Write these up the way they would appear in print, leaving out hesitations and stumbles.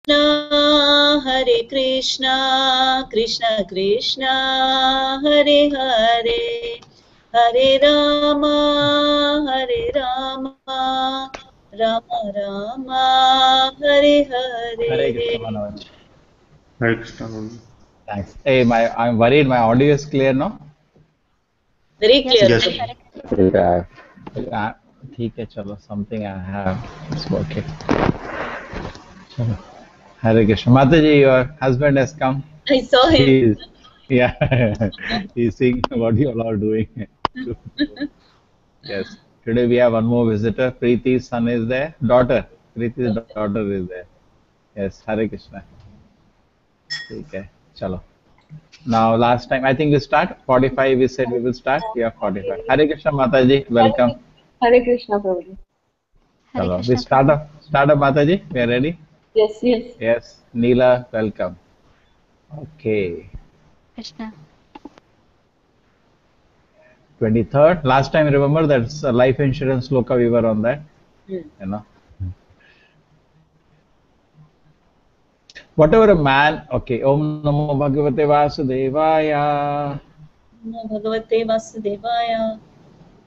Hare Krishna, Krishna Krishna, Hare Hare, Hare Rama, Hare Rama, Rama Rama, Hare Hare. Hare Krishna, Manoj. Hare Krishna. Thanks. Hey, I'm worried my audio is clear now. Very Yes, clear. Yes. Hare Yeah. ठीक है चलो, something I have. It's working. चलो. Hare Krishna. Mataji, your husband has come. I saw him. Yeah, he's seeing what you all are doing. Yes. Today we have one more visitor. Preeti's son is there. Daughter. Preeti's daughter is there. Yes. Hare Krishna. Okay. Chalo. Now, last time, I think we start. 45, we said we will start. We have 45. Hare Krishna Mataji, welcome. Hare Krishna, Prabhuji. Hare Chalo. Krishna, We start up Mataji. We are ready? Yes, yes. Yes. Neela, welcome. Okay. Krishna. 23rd. Last time, remember that's life insurance sloka, we were on that. You know. Whatever a man, okay. Om Namo Bhagavate Vasudevaya. Namo Bhagavate Vasudevaya.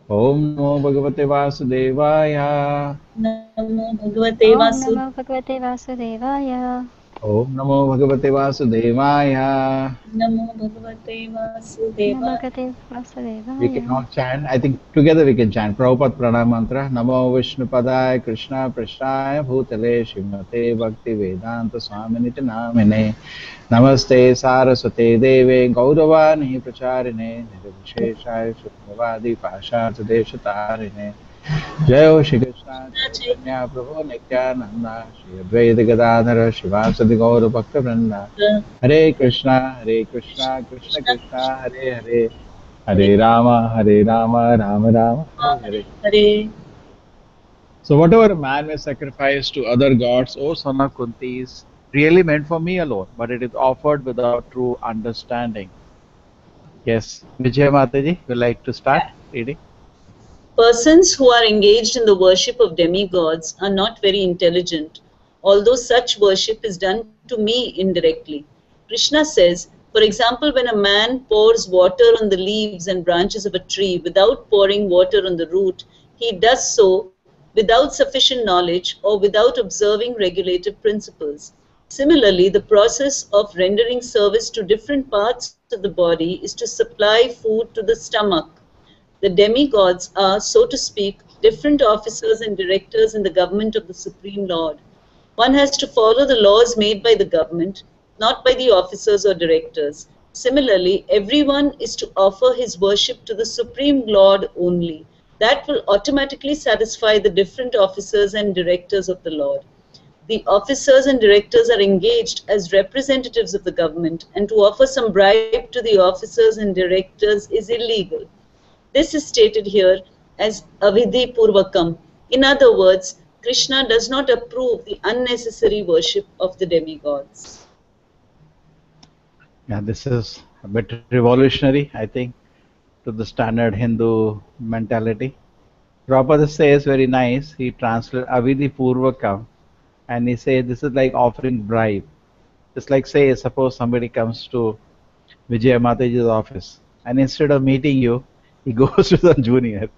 Om Namo Bhagavate Vasudevaya. Namo Bhagavate Om Vasudevaya. Namo Bhagavate Vasudevaya. Om Namo Bhagavate Vasudevaya. Namo Bhagavate Namo Vasudevaya. Bhagavate We can all Vasudevaya. chant. I think together we can chant. Prabhupada Pranam Mantra. Namo Vishnupadaya Krishna Prasthaya Bhutale Srimate Bhakti Vedanta Swaminiti Namine. Namaste Saraswate Deve Gauravani Pracharine Nirvisheshaya Shukravadi Pashat Deshatarine. Jai Shri Krishna Chaitanya Prabhu Nityananda Shri Advaita Gadadhara Shivasadi Gaura Bhakta Vrinda. Hare Krishna Krishna Krishna Hare Hare Hare Rama Rama Rama Hare Hare. Hare. So whatever a man may sacrifice to other gods, O son of Kunti, is really meant for me alone, but it is offered without true understanding. Yes, Vijay Mataji, would like to start reading? Persons who are engaged in the worship of demigods are not very intelligent, although such worship is done to me indirectly. Krishna says, for example, when a man pours water on the leaves and branches of a tree without pouring water on the root, he does so without sufficient knowledge or without observing regulative principles. Similarly, the process of rendering service to different parts of the body is to supply food to the stomach. The demigods are, so to speak, different officers and directors in the government of the Supreme Lord. One has to follow the laws made by the government, not by the officers or directors. Similarly, everyone is to offer his worship to the Supreme Lord only. That will automatically satisfy the different officers and directors of the Lord. The officers and directors are engaged as representatives of the government, and to offer some bribe to the officers and directors is illegal. This is stated here as avidhi purvakam. In other words, Krishna does not approve the unnecessary worship of the demigods. Yeah, this is a bit revolutionary, I think, to the standard Hindu mentality. Prabhupada says very nice. He translates avidhi purvakam, and he says this is like offering bribe. It's like, say, suppose somebody comes to Vijay Mataji's office, and instead of meeting you, he goes to some junior.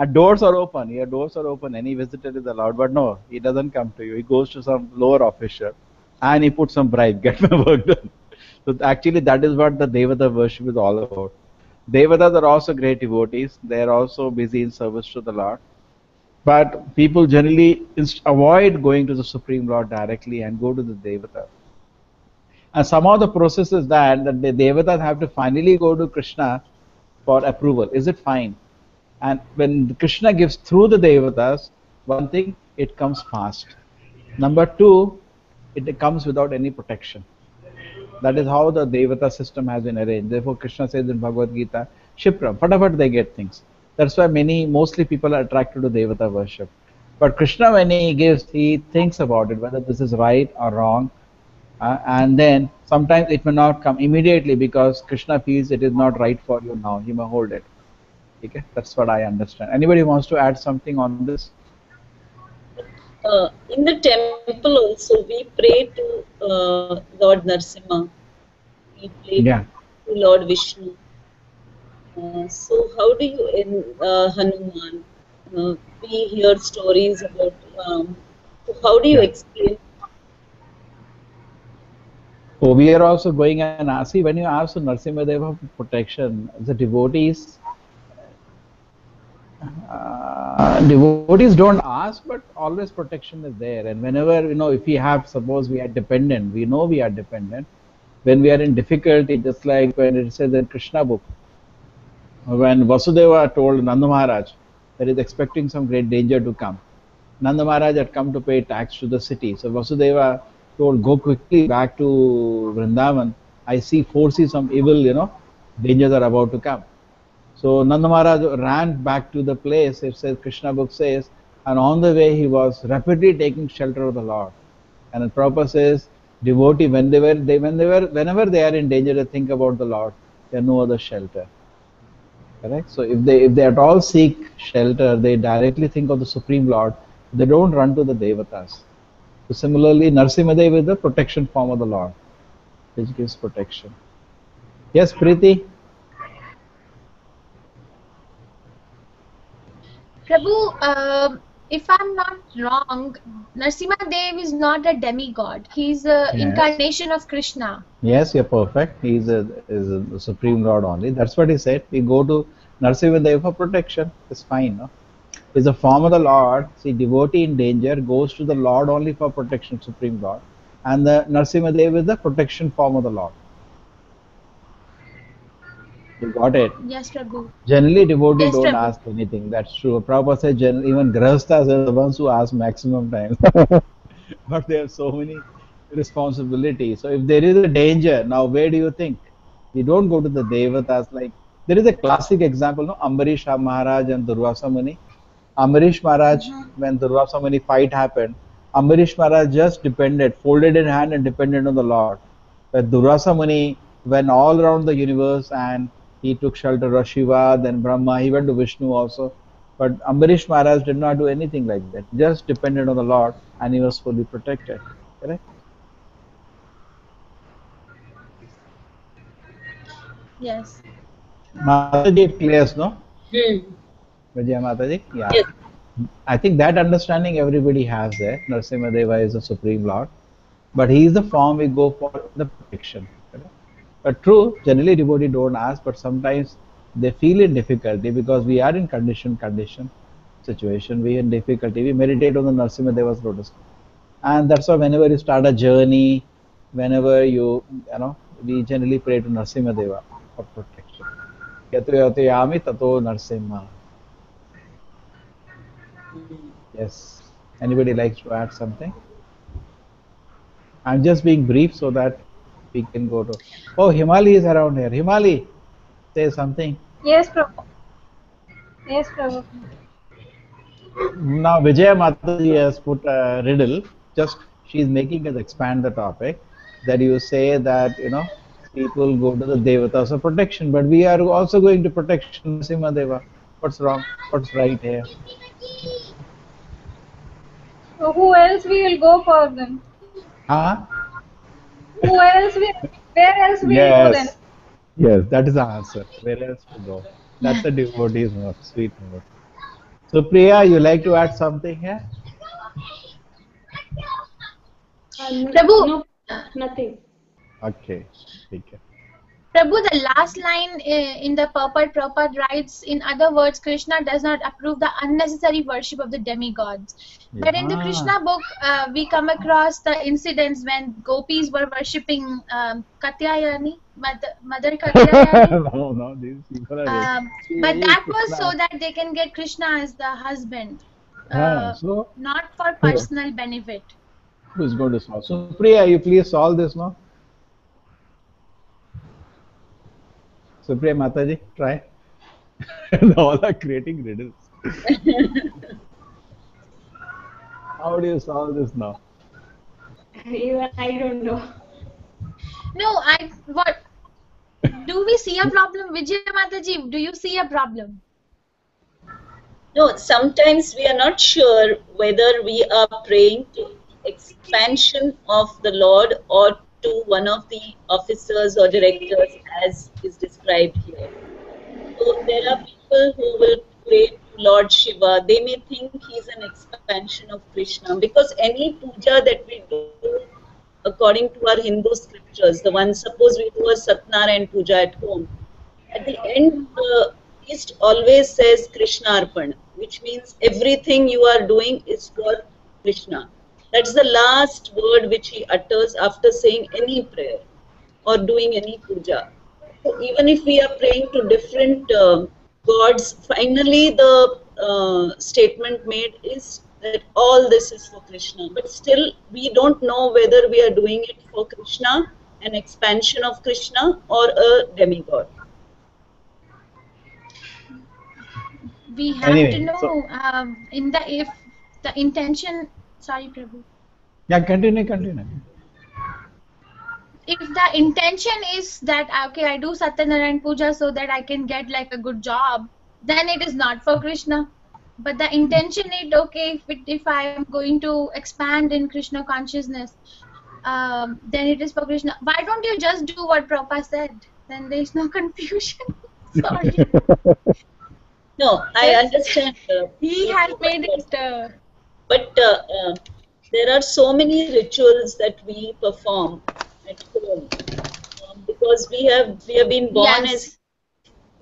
And doors are open. Your doors are open. Any visitor is allowed. But no, he doesn't come to you. He goes to some lower official, and he puts some bribe. Get my work done. So actually, that is what the Devata worship is all about. Devatas are also great devotees. They are also busy in service to the Lord. But people generally avoid going to the Supreme Lord directly and go to the Devata. And somehow the process is that the Devatas have to finally go to Krishna for approval. Is it fine? And when Krishna gives through the Devatas, one thing, it comes fast. Number two, it comes without any protection. That is how the Devata system has been arranged. Therefore, Krishna says in Bhagavad Gita, Shipra, fatapat they get things. That's why mostly people are attracted to Devata worship. But Krishna, when he gives, he thinks about it, whether this is right or wrong. And then sometimes it may not come immediately because Krishna feels it is not right for you now. He may hold it. Okay? That's what I understand. Anybody wants to add something on this? In the temple also, we pray to Lord Narsimha. We pray Yeah. to Lord Vishnu. So how do you in Hanuman? We hear stories about. So how do you Yeah. explain? So we are also going and ask, see, when you ask Narasimhadeva for protection, the devotees don't ask, but always protection is there. And whenever, if we have, suppose we are dependent, we know we are dependent. When we are in difficulty, just like when it says in Krishna book, when Vasudeva told Nanda Maharaj that he is expecting some great danger to come. Nanda Maharaj had come to pay tax to the city. So Vasudeva told, go quickly back to Vrindavan. I foresee some evil, dangers are about to come. So Nanda Maharaj ran back to the place, it says, Krishna book says, and on the way he was rapidly taking shelter of the Lord. And the Prabhupada says, devotee, whenever they are in danger, they think about the Lord. There are no other shelter. Correct? So if they at all seek shelter, they directly think of the Supreme Lord. They don't run to the Devatas. So similarly, Narsimhadev is the protection form of the Lord, which gives protection. Yes, Preeti? Prabhu, if I'm not wrong, Narsimha Dev is not a demigod. He's an Yes. incarnation of Krishna. Yes, you're perfect. He is a Supreme Lord only. That's what he said. We go to Narsimhadev for protection. It's fine, no? It's a form of the Lord. See, devotee in danger goes to the Lord only for protection, Supreme Lord. And the Narsimhadev is the protection form of the Lord. You got it? Yes, Prabhu. Generally, devotees Yes, don't Prabhu. ask anything. That's true. Prabhupada said even grahasthas are the ones who ask maximum times. But they have so many responsibilities. So if there is a danger, now where do you think? We don't go to the devatas. Like there is a classic example, no? Ambarish Maharaj and Durvasa Muni. Ambarish Maharaj, when Durvasa Muni fight happened, Ambarish Maharaj just depended, folded in hand and depended on the Lord. But Durvasa Muni went all around the universe and he took shelter of Shiva, then Brahma, he went to Vishnu also. But Ambarish Maharaj did not do anything like that. Just depended on the Lord and he was fully protected. Correct? Yes. Mataji, it clears, no? Hmm. Vijaya Mataji? Yeah. Yes. I think that understanding everybody has there. Narasimhadeva is the Supreme Lord. But he is the form we go for the protection. Correct? But true, generally devotee don't ask, but sometimes they feel in difficulty because we are in condition situation. We are in difficulty. We meditate on the Narasimhadeva's lotus. And that's why whenever you start a journey, whenever we generally pray to Narasimhadeva for protection. Yato yato yami tato Narasimha. Yes. Anybody likes to add something? I'm just being brief so that we can go to. Oh, Himali is around here. Himali, say something. Yes, Prabhu. Yes, Prabhu. Now, Vijaya Mataji has put a riddle. Just she's making us expand the topic. That you say that people go to the devatas for protection, but we are also going to protection Simhadeva. What's wrong? What's right here? So who else we will go for then? Huh? Who else we? Where else we will go then? Yes. Yes, that is the answer. Where else to go? That's a devotee's note, sweet note. So, Priya, you like to add something here? Prabhu. No, nothing. Okay. Okay. Prabhu, the last line in the purport Prabhupada writes, in other words, Krishna does not approve the unnecessary worship of the demigods. But in the Krishna book, we come across the incidents when gopis were worshipping Katyayani, Mother Katyayani. No, these people are But that was so that they can get Krishna as the husband, so not for personal benefit. who is going to solve? So, Priya, you please solve this, no? So, Priya Mataji, try. They all are creating riddles. How do you solve this now? Even I don't know. No, what? Do we see a problem? Vijay Mataji, do you see a problem? No, sometimes we are not sure whether we are praying to expansion of the Lord or to one of the officers or directors as is described here. So there are people who will pray to Lord Shiva. They may think he's an expansion of Krishna because any puja that we do according to our Hindu scriptures, the one suppose we do a Satnarayan puja at home, at the end the priest always says Krishna Arpan, which means everything you are doing is for Krishna. That's the last word which he utters after saying any prayer or doing any puja. So even if we are praying to different gods, finally the statement made is that all this is for Krishna. But still, we don't know whether we are doing it for Krishna, an expansion of Krishna, or a demigod. We have Anyway, to know so if the intention. Sorry, Prabhu. yeah, continue. If the intention is that okay, I do Satyanarayan puja so that I can get like a good job, then it is not for Krishna. But the intention is okay, if I am going to expand in Krishna consciousness, then it is for Krishna. Why don't you just do what Prabhupada said? Then there is no confusion. Sorry. No, I understand. He has made it. But there are so many rituals that we perform at home because we have been born Yes.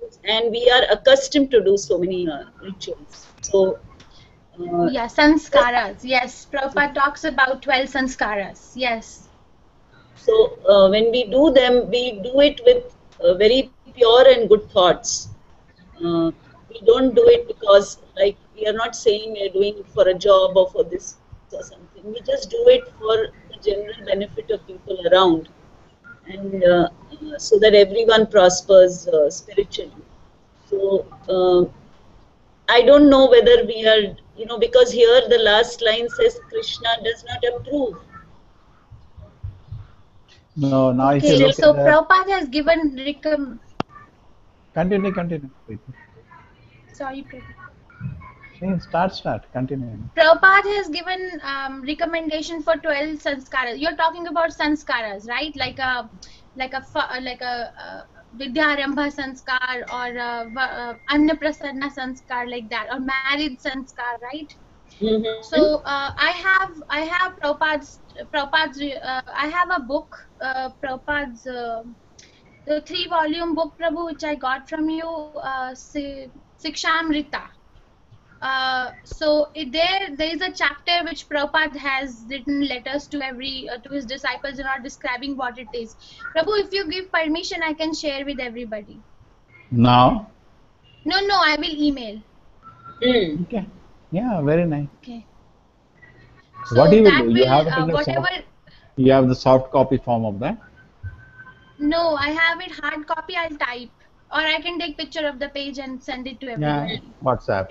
as, and we are accustomed to do so many rituals. So Yeah, sanskaras. Yes, Prabhupada talks about 12 sanskaras. Yes. so when we do them, we do it with very pure and good thoughts. We don't do it because, like, we are not saying we are doing it for a job or for this or something. We just do it for the general benefit of people around, and so that everyone prospers spiritually. So I don't know whether we are, because here the last line says Krishna does not approve. No, now if you Okay, look so at the Prabhupada has given continue. sorry, Prabhupada. Hey, start, continue. Prabhupada has given recommendation for 12 sanskaras. You're talking about sanskaras, right? Like a Vidyarambha sanskar or Annaprasanna sanskar, like that, or marriage sanskar, right? Mm-hmm. So I have Prabhupada's I have a book, Prabhupada's the 3-volume book, Prabhu, which I got from you, Sikshamrita. So there is a chapter which Prabhupada has written letters to to his disciples and are describing what it is. Prabhu, if you give permission, I can share with everybody. Now? No, I will email. Okay. Yeah, very nice. Okay. What So you will that do? You will have it in whatever. You have the soft copy form of that? No, I have it hard copy. I'll type, or I can take picture of the page and send it to everybody. Yeah, WhatsApp.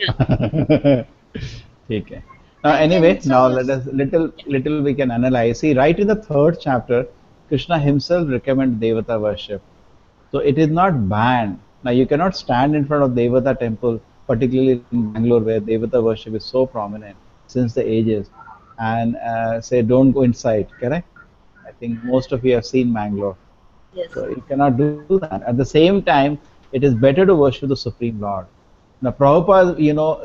Okay. Now, I can- anyway, so- now let us little we can analyze. See, right in the 3rd chapter, Krishna himself recommends Devata worship. So it is not banned. Now you cannot stand in front of Devata temple, particularly in Bangalore, where Devata worship is so prominent since the ages, and say don't go inside. Correct? I think most of you have seen Bangalore. Yes. So you cannot do that. At the same time, it is better to worship the Supreme Lord. Now Prabhupada,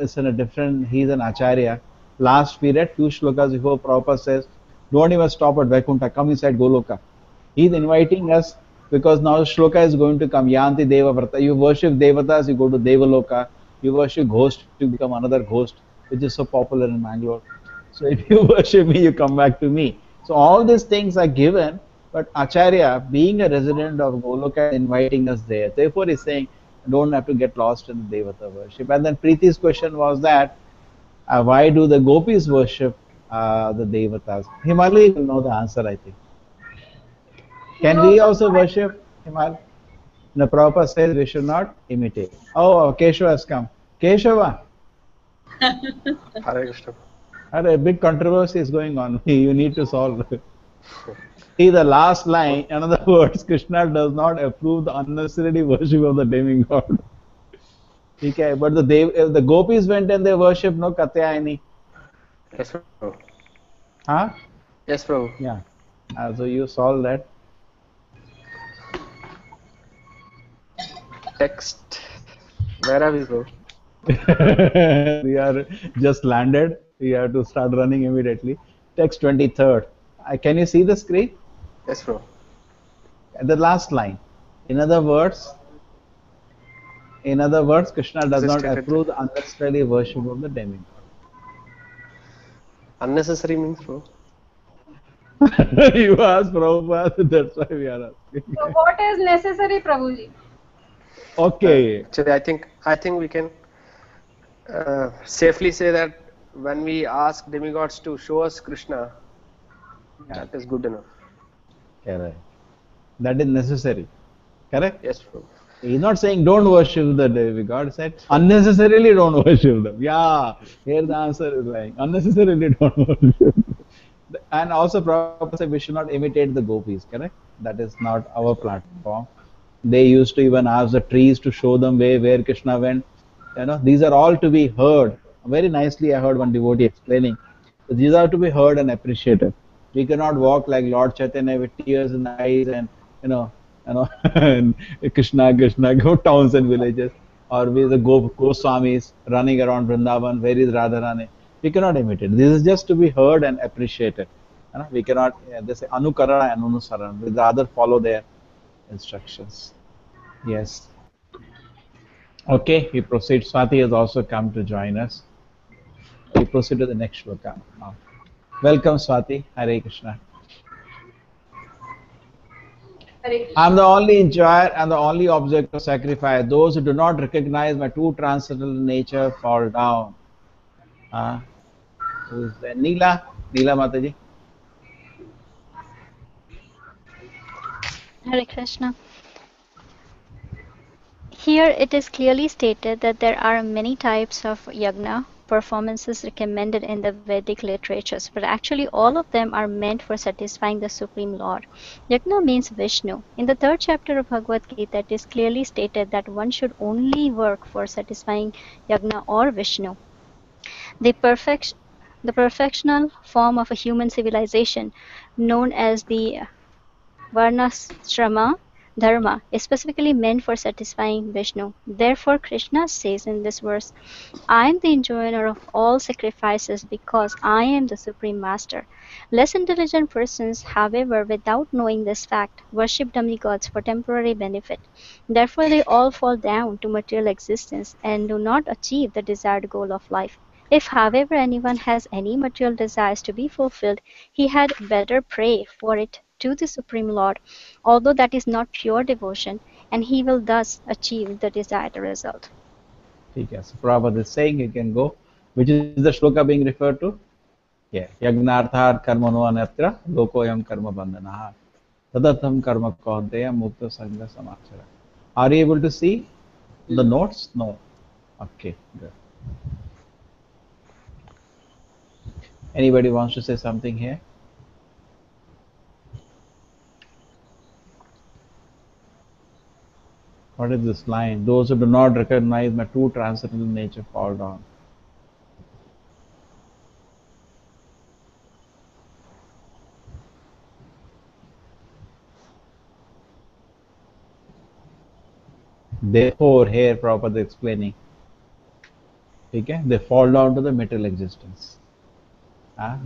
is in a different, he's an Acharya. Last we read few shlokas before, Prabhupada says, don't even stop at Vaikuntha, come inside Goloka. He's inviting us because now shloka is going to come, Yanti Deva Vrata. You worship Devatas, you go to Devaloka. You worship Ghost, you become another Ghost, which is so popular in Bangalore. So if you worship me, you come back to me. So all these things are given, but Acharya, being a resident of Goloka, is inviting us there. Therefore, he's saying, don't have to get lost in the Devata worship. And then Preeti's question was that, why do the gopis worship the Devatas? Himali will know the answer, I think. Can we also worship Himal? The Prabhupada says we should not imitate. Oh, Keshava has come. Keshava, Hare Krishna. a big controversy is going on. You need to solve. See the last line, in other words, Krishna does not approve the unnecessary worship of the demigod. Okay, but the gopis went and they worshipped no Katyayani. Yes, Prabhu. Huh? Yes, Prabhu. Yeah. So you solved that. Text. Where are we, Prabhu? We are just landed. We have to start running immediately. Text 23rd. Can you see the screen? Yes, Prabhu. At the last line. In other words, Krishna does Is it not stated? approve the unnecessary worship of the demigod. Unnecessary means, Prabhu. You asked Prabhupada, that's why we are asking. So what is necessary, Prabhuji? Okay. Actually, I think we can safely say that when we ask demigods to show us Krishna, that is good enough. Correct. That is necessary. Correct? Yes, Prabhu. He's not saying don't worship the demigod. He said unnecessarily don't worship them. Yeah, here the answer is lying. Unnecessarily don't worship. And also Prabhupada said we should not imitate the gopis. Correct? That is not our platform. They used to even ask the trees to show them where Krishna went. You know, these are all to be heard. Very nicely, I heard one devotee explaining. These are to be heard and appreciated. We cannot walk like Lord Chaitanya with tears in the eyes and and Krishna, go towns and villages, or with the Goswamis running around Vrindavan. Where is Radharani? We cannot imitate. This is just to be heard and appreciated. You know, we cannot. They say Anukarana and Anusarana. We rather follow their instructions. Yes. Okay, we proceed. Swati has also come to join us. We proceed to the next shloka now. Welcome, Swati. Hare Krishna. I am the only enjoyer and the only object of sacrifice. Those who do not recognize my true transcendental nature fall down. Who is there? Neela? Neela Mataji? Hare Krishna. Here it is clearly stated that there are many types of yagna performances recommended in the Vedic literatures, but actually all of them are meant for satisfying the Supreme Lord. Yagna means Vishnu. In the 3rd chapter of Bhagavad Gita, it is clearly stated that one should only work for satisfying yagna or Vishnu. The perfectional form of a human civilization, known as the Varnashrama Dharma, is specifically meant for satisfying Vishnu. Therefore, Krishna says in this verse, I am the enjoyer of all sacrifices because I am the Supreme Master. Less intelligent persons, however, without knowing this fact, worship demigods for temporary benefit. Therefore, they all fall down to material existence and do not achieve the desired goal of life. If, however, anyone has any material desires to be fulfilled, he had better pray for it to the Supreme Lord, although that is not pure devotion, and he will thus achieve the desired result. Okay, so Prabhupada is saying you can go. Which is the shloka being referred to? Yeah. Yagnarthar karmano anatra lokoyam karma bandhanaha tadatham karma kaunteya mukta sangha samachara. Are you able to see the notes? No. Okay, good. Anybody wants to say something here? What is this line? Those who do not recognize my true transcendental nature fall down. Therefore, here Prabhupada is explaining. Okay? They fall down to the material existence.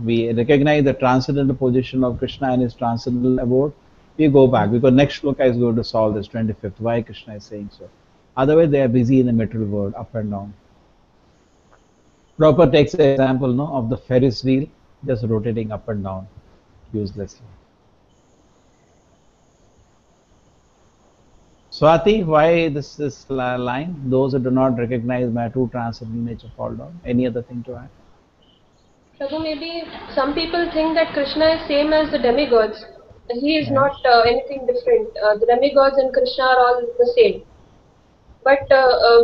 We recognize the transcendental position of Krishna and his transcendental abode. We go back because next shloka is going to solve this 25th. Why Krishna is saying so. Otherwise, they are busy in the material world, up and down. Prabhupada takes the example of the Ferris wheel just rotating up and down uselessly. Swati, why this line? Those who do not recognize my true transcendental nature fall down. Any other thing to add? So maybe some people think that Krishna is same as the demigods. He is not anything different. The demigods and Krishna are all the same. But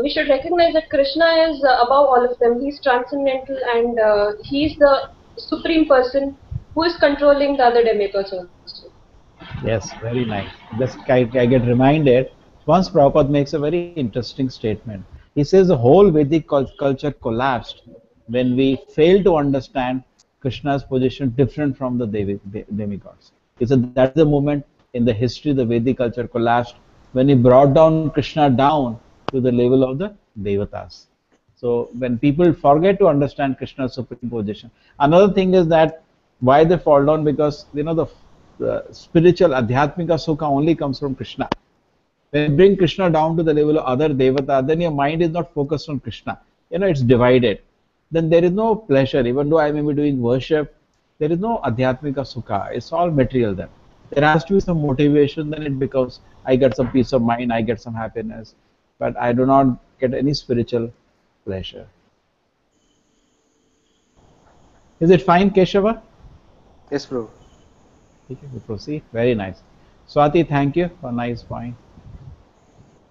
we should recognize that Krishna is above all of them. He's transcendental and he's the supreme person who is controlling the other demigods also. Yes, very nice. Just I get reminded, once Prabhupada makes a very interesting statement. He says the whole Vedic culture collapsed when we fail to understand Krishna's position different from the demigods. He said that's the moment in the history the Vedic culture collapsed when he brought down Krishna down to the level of the Devatas. So when people forget to understand Krishna's supreme position, another thing is that why they fall down, because the spiritual adhyatmika sukha only comes from Krishna. When you bring Krishna down to the level of other devata, then your mind is not focused on Krishna. It's divided. Then there is no pleasure. Even though I may be doing worship, there is no adhyatmika sukha. It's all material then. There has to be some motivation, then it becomes, I get some peace of mind, I get some happiness, but I do not get any spiritual pleasure. Is it fine, Keshava? Yes, Prabhu. Okay, we proceed. Very nice. Swati, thank you for a nice point.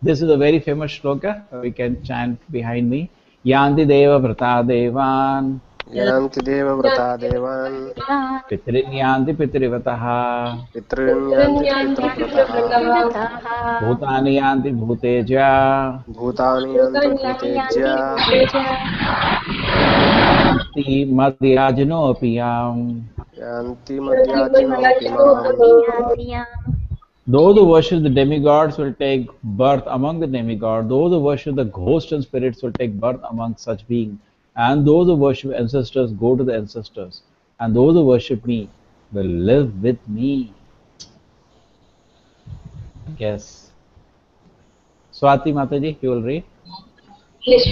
This is a very famous shloka. We can chant behind me. Yanti deva vrata devan. Yanti deva vrata devan. Pitrin yanti pitrivataha. Pitrin yanti pitrivrataha. Bhutani yanti bhuteja. Bhutani yanti bhutejya. Yanti madhyajano piyam. Yanti madhyajino. Those who worship the demigods will take birth among the demigods. Those who worship the ghosts and spirits will take birth among such beings. And those who worship ancestors go to the ancestors. And those who worship me will live with me. Yes. Swati Mataji, you will read. Yes.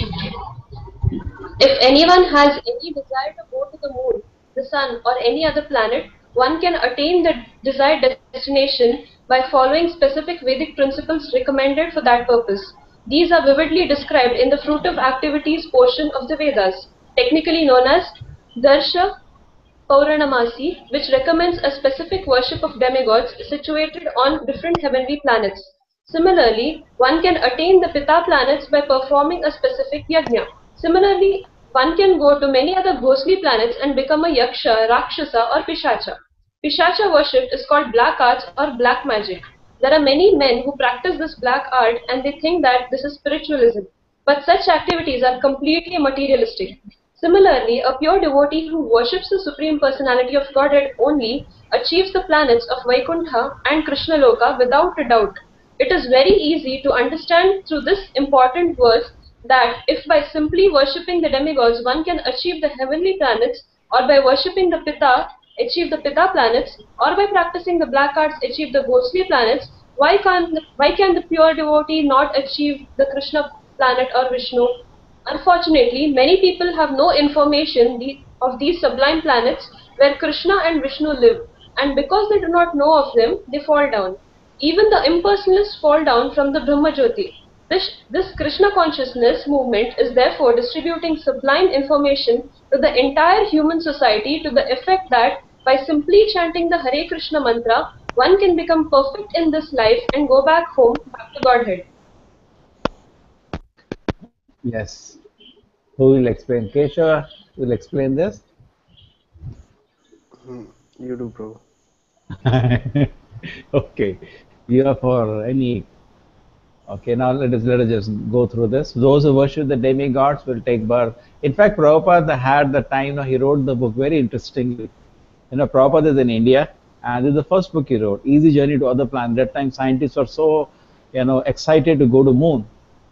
If anyone has any desire to go to the moon, the sun, or any other planet, one can attain the desired destination by following specific Vedic principles recommended for that purpose. These are vividly described in the fruitive activities portion of the Vedas, technically known as Darsha Pauranamasi, which recommends a specific worship of demigods situated on different heavenly planets. Similarly, one can attain the Pita planets by performing a specific yajna. Similarly, one can go to many other ghostly planets and become a yaksha, rakshasa, or pishacha. Pishacha worship is called black arts or black magic. There are many men who practice this black art and they think that this is spiritualism. But such activities are completely materialistic. Similarly, a pure devotee who worships the Supreme Personality of Godhead only achieves the planets of Vaikuntha and Krishna Loka without a doubt. It is very easy to understand through this important verse that if by simply worshipping the demigods one can achieve the heavenly planets, or by worshipping the Pita achieve the Pita planets, or by practicing the black arts achieve the ghostly planets, why can the pure devotee not achieve the Krishna planet or Vishnu? Unfortunately, many people have no information of these sublime planets where Krishna and Vishnu live, and because they do not know of them, they fall down. Even the impersonalists fall down from the Brahma Jyoti. This Krishna consciousness movement is therefore distributing sublime information to the entire human society to the effect that by simply chanting the Hare Krishna mantra, one can become perfect in this life and go back home, back to Godhead. Yes. Who will explain? Keshava will explain this. You do, Prabhu. Okay. You are for any. Okay, now let us just go through this. Those who worship the demigods will take birth. In fact, Prabhupada had the time, he wrote the book very interestingly. Prabhupada is in India, and this is the first book he wrote, Easy Journey to Other Planets. That time scientists were so, excited to go to moon.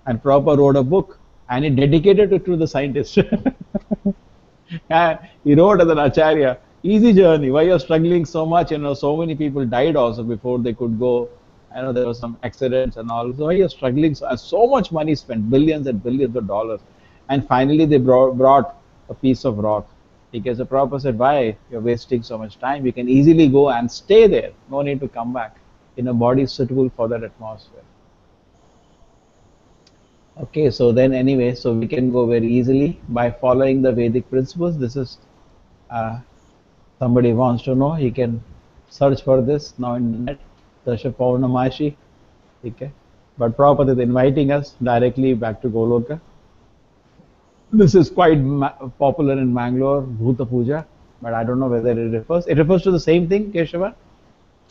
And Prabhupada wrote a book, and he dedicated it to the scientists. And he wrote as an acharya, Easy Journey, why you're struggling so much, so many people died also before they could go. There were some accidents and all. So you're struggling. So much money spent, billions and billions of dollars. And finally they brought a piece of rock. Because the Prabhupada said, why? You're wasting so much time. You can easily go and stay there. No need to come back in a body suitable for that atmosphere. Okay, so then anyway, so we can go very easily by following the Vedic principles. This is, somebody wants to know, he can search for this now in the net. Darsha Paurnamashi, okay. But Prabhupada is inviting us directly back to Goloka. This is quite popular in Bangalore, Bhuta Puja, but I don't know whether it refers to the same thing, Keshava?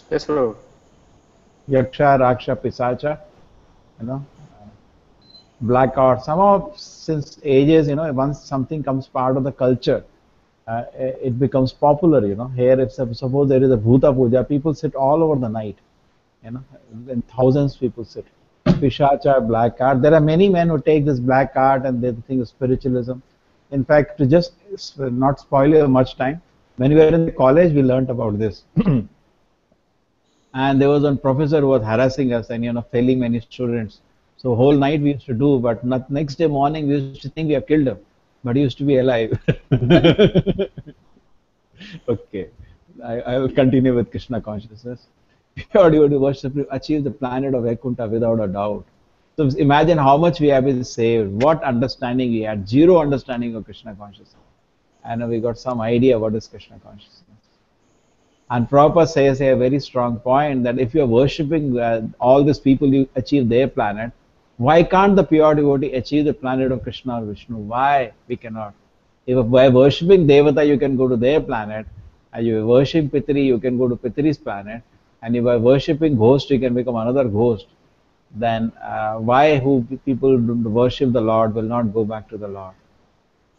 Yes, Prabhu. Yaksha, Raksha, Pisacha, black art. Somehow, since ages, once something comes part of the culture, it becomes popular. Here, if suppose there is a Bhuta Puja, people sit all over the night. And thousands people sit. Pishacha, black art. There are many men who take this black art and they think of spiritualism. In fact, to just not spoil you much time, when we were in college, we learnt about this. And there was one professor who was harassing us and failing many students. So whole night we used to do, but next day morning we used to think we have killed him, but he used to be alive. Okay, I will continue with Krishna consciousness. Pure devotee worship achieve the planet of Vaikuntha without a doubt. So imagine how much we have been saved, what understanding we had, zero understanding of Krishna consciousness. And we got some idea what is Krishna consciousness. And Prabhupada says a very strong point that if you are worshipping all these people, you achieve their planet. Why can't the pure devotee achieve the planet of Krishna or Vishnu? Why we cannot? If by worshipping Devata, you can go to their planet, and you worship Pitri, you can go to Pitri's planet, and if by worshipping ghost, you can become another ghost. Then why people who worship the Lord will not go back to the Lord?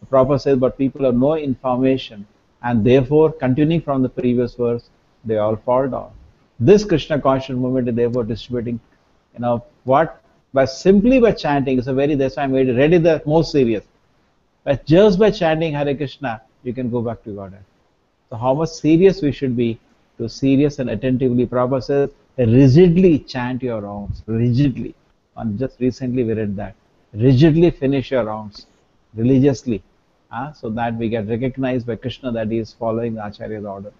The Prabhupada says, but people have no information, and therefore, continuing from the previous verse, they all fall down. This Krishna conscious movement is therefore distributing, what? Simply by chanting, that's why I made it really the most serious. But just by chanting Hare Krishna, you can go back to Godhead. So how much serious we should be to serious and attentively. Prabhupada says, rigidly chant your rounds, rigidly. And just recently we read that. Rigidly finish your rounds, religiously. So that we get recognized by Krishna that he is following the Acharya's order.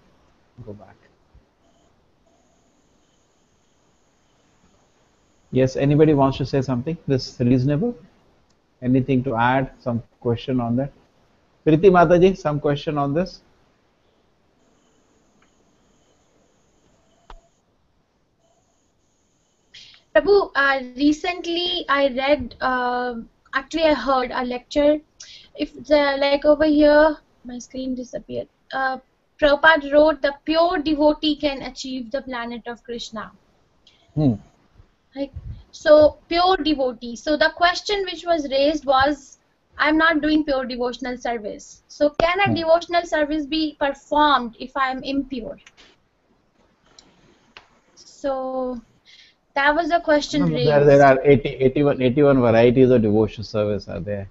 Go back. Yes, anybody wants to say something? This is reasonable? Anything to add? Some question on that? Priti Mataji, some question on this? Prabhu, recently I read, actually I heard a lecture. If like over here, my screen disappeared. Prabhupada wrote, the pure devotee can achieve the planet of Krishna. Like, so pure devotee. So the question which was raised was, I'm not doing pure devotional service. So can a devotional service be performed if I am impure? So that was the question raised. There are 81 varieties of devotional service are there.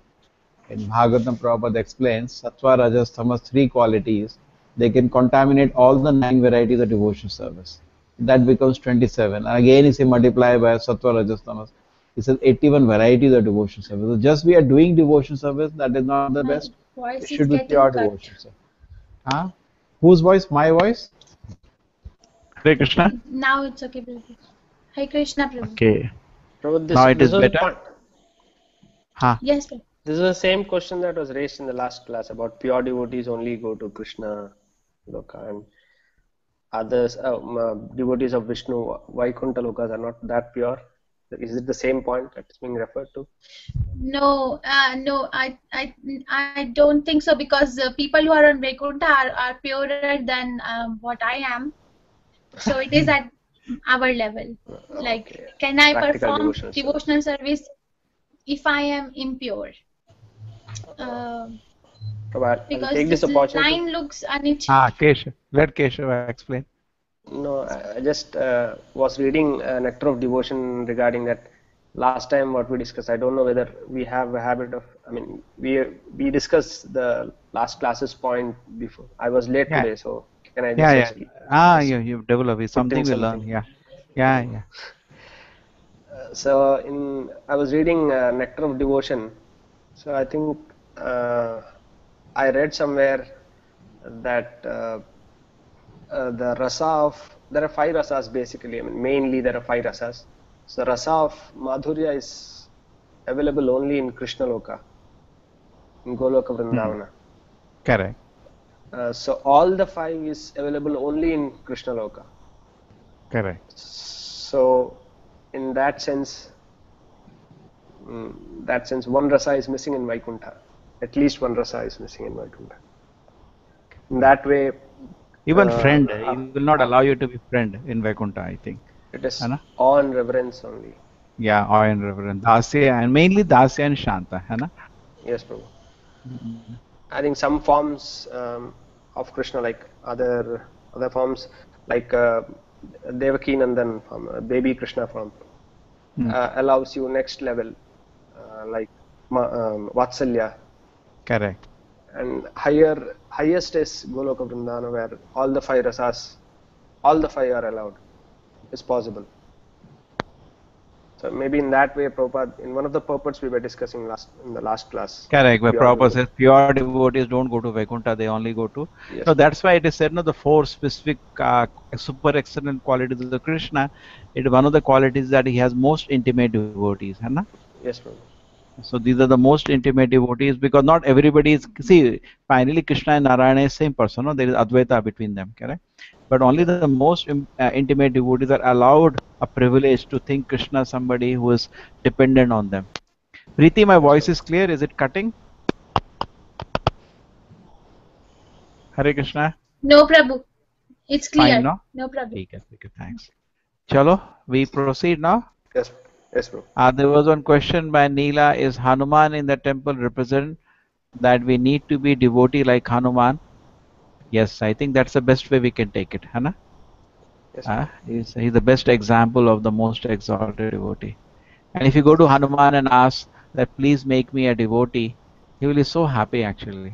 In Bhagavatam, Prabhupada explains, Sattva, Rajas, Tamas, 3 qualities. They can contaminate all the 9 varieties of devotional service. That becomes 27. And again, if you multiply by Sattva, Rajas, Tamas, it says 81 varieties of devotional service. So just we are doing devotional service, that is not the best. It should be pure devotional service. Whose voice? My voice? Hare Krishna? Now it's okay, Prabhu. Hare Krishna, Prabhu. Okay. Prabhu, Now it is better? Yes, sir. This is the same question that was raised in the last class about pure devotees only go to Krishna Loka and others, devotees of Vishnu, Vaikuntha Lokas are not that pure. Is it the same point that is being referred to? No, no, I don't think so, because people who are on Vaikuntha are purer than what I am. So it is at our level. Like, can I perform devotional service if I am impure? Because take this opportunity. Line looks unich. Keshav. Let Keshav explain. No, I just was reading Nectar of Devotion regarding that. Last time what we discussed, I don't know whether we have a habit of, we discussed the last class's point before. I was late today, so can I just you've developed something we learn. Yeah. So I was reading Nectar of Devotion. So I think I read somewhere that the rasa of, there are 5 rasas basically. Mainly there are 5 rasas. So rasa of Madhurya is available only in Krishna Loka, in Goloka Vrindavana. Correct. So all the 5 is available only in Krishna Loka. Correct. So in that sense, one rasa is missing in Vaikuntha. At least one rasa is missing in Vaikuntha. In that way, even friend, he will not allow you to be friend in Vaikuntha, I think. It is awe and reverence only. Yeah, awe and reverence. Dasya, and mainly Dasya and Shanta, है ना? Yes, Prabhu. I think some forms of Krishna, like other forms, like Devaki Nandan form, baby Krishna form, allows you next level, like Vatsalya, Correct. and highest is Goloka Vrindana, where all the five rasas, all the five are allowed, is possible. So maybe in that way, Prabhupada, in one of the purports we were discussing in the last class. Correct. Where pure Prabhupada devotee. says pure devotees don't go to Vaikuntha, they only go to. Yes, So that's why it is said, no, the four specific super excellent qualities of Krishna. It one of the qualities that he has most intimate devotees, है ना? yes, Prabhu. So these are the most intimate devotees, because not everybody is, see, finally Krishna and Narayana is same person, no? There is Advaita between them, correct? But only the most intimate devotees are allowed a privilege to think Krishna as somebody who is dependent on them. Preeti, my voice is clear. Is it cutting? Hare Krishna. No, Prabhu. It's clear. Fine, no? No problem. Okay, thanks. Chalo, we proceed now. Yes, yes, Prabhu. There was one question by Neela. Is Hanuman in the temple represent that we need to be devotee like Hanuman? Yes, I think that's the best way we can take it, Hana? Yes, He's the best example of the most exalted devotee. And if you go to Hanuman and ask that please make me a devotee, he will be so happy actually.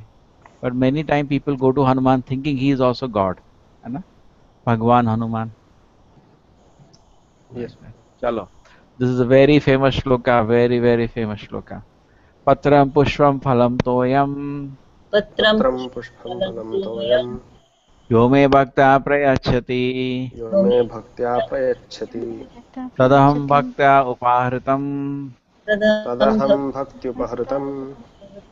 But many times people go to Hanuman thinking he is also God. Hana? Bhagwan Hanuman. yes. Chalo. This is a very famous shloka, very, very famous shloka. Patram pushpam phalam toyam Patram Patram pushpam phalam toyam yo me bhakta prayachati yo me bhaktya prayachati tadaham bhaktya upahritam tadaham bhaktyupahritam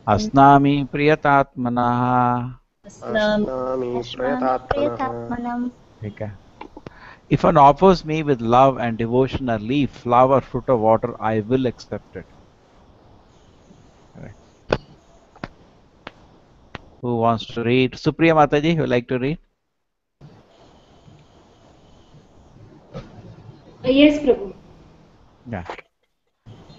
asnami priyatatmanah. asnami prayatatmanah. Okay. If one offers me with love and devotion a leaf, flower, fruit or water, I will accept it. Correct. Who wants to read? Supriya Mataji, you like to read? Yes, Prabhu. Yeah.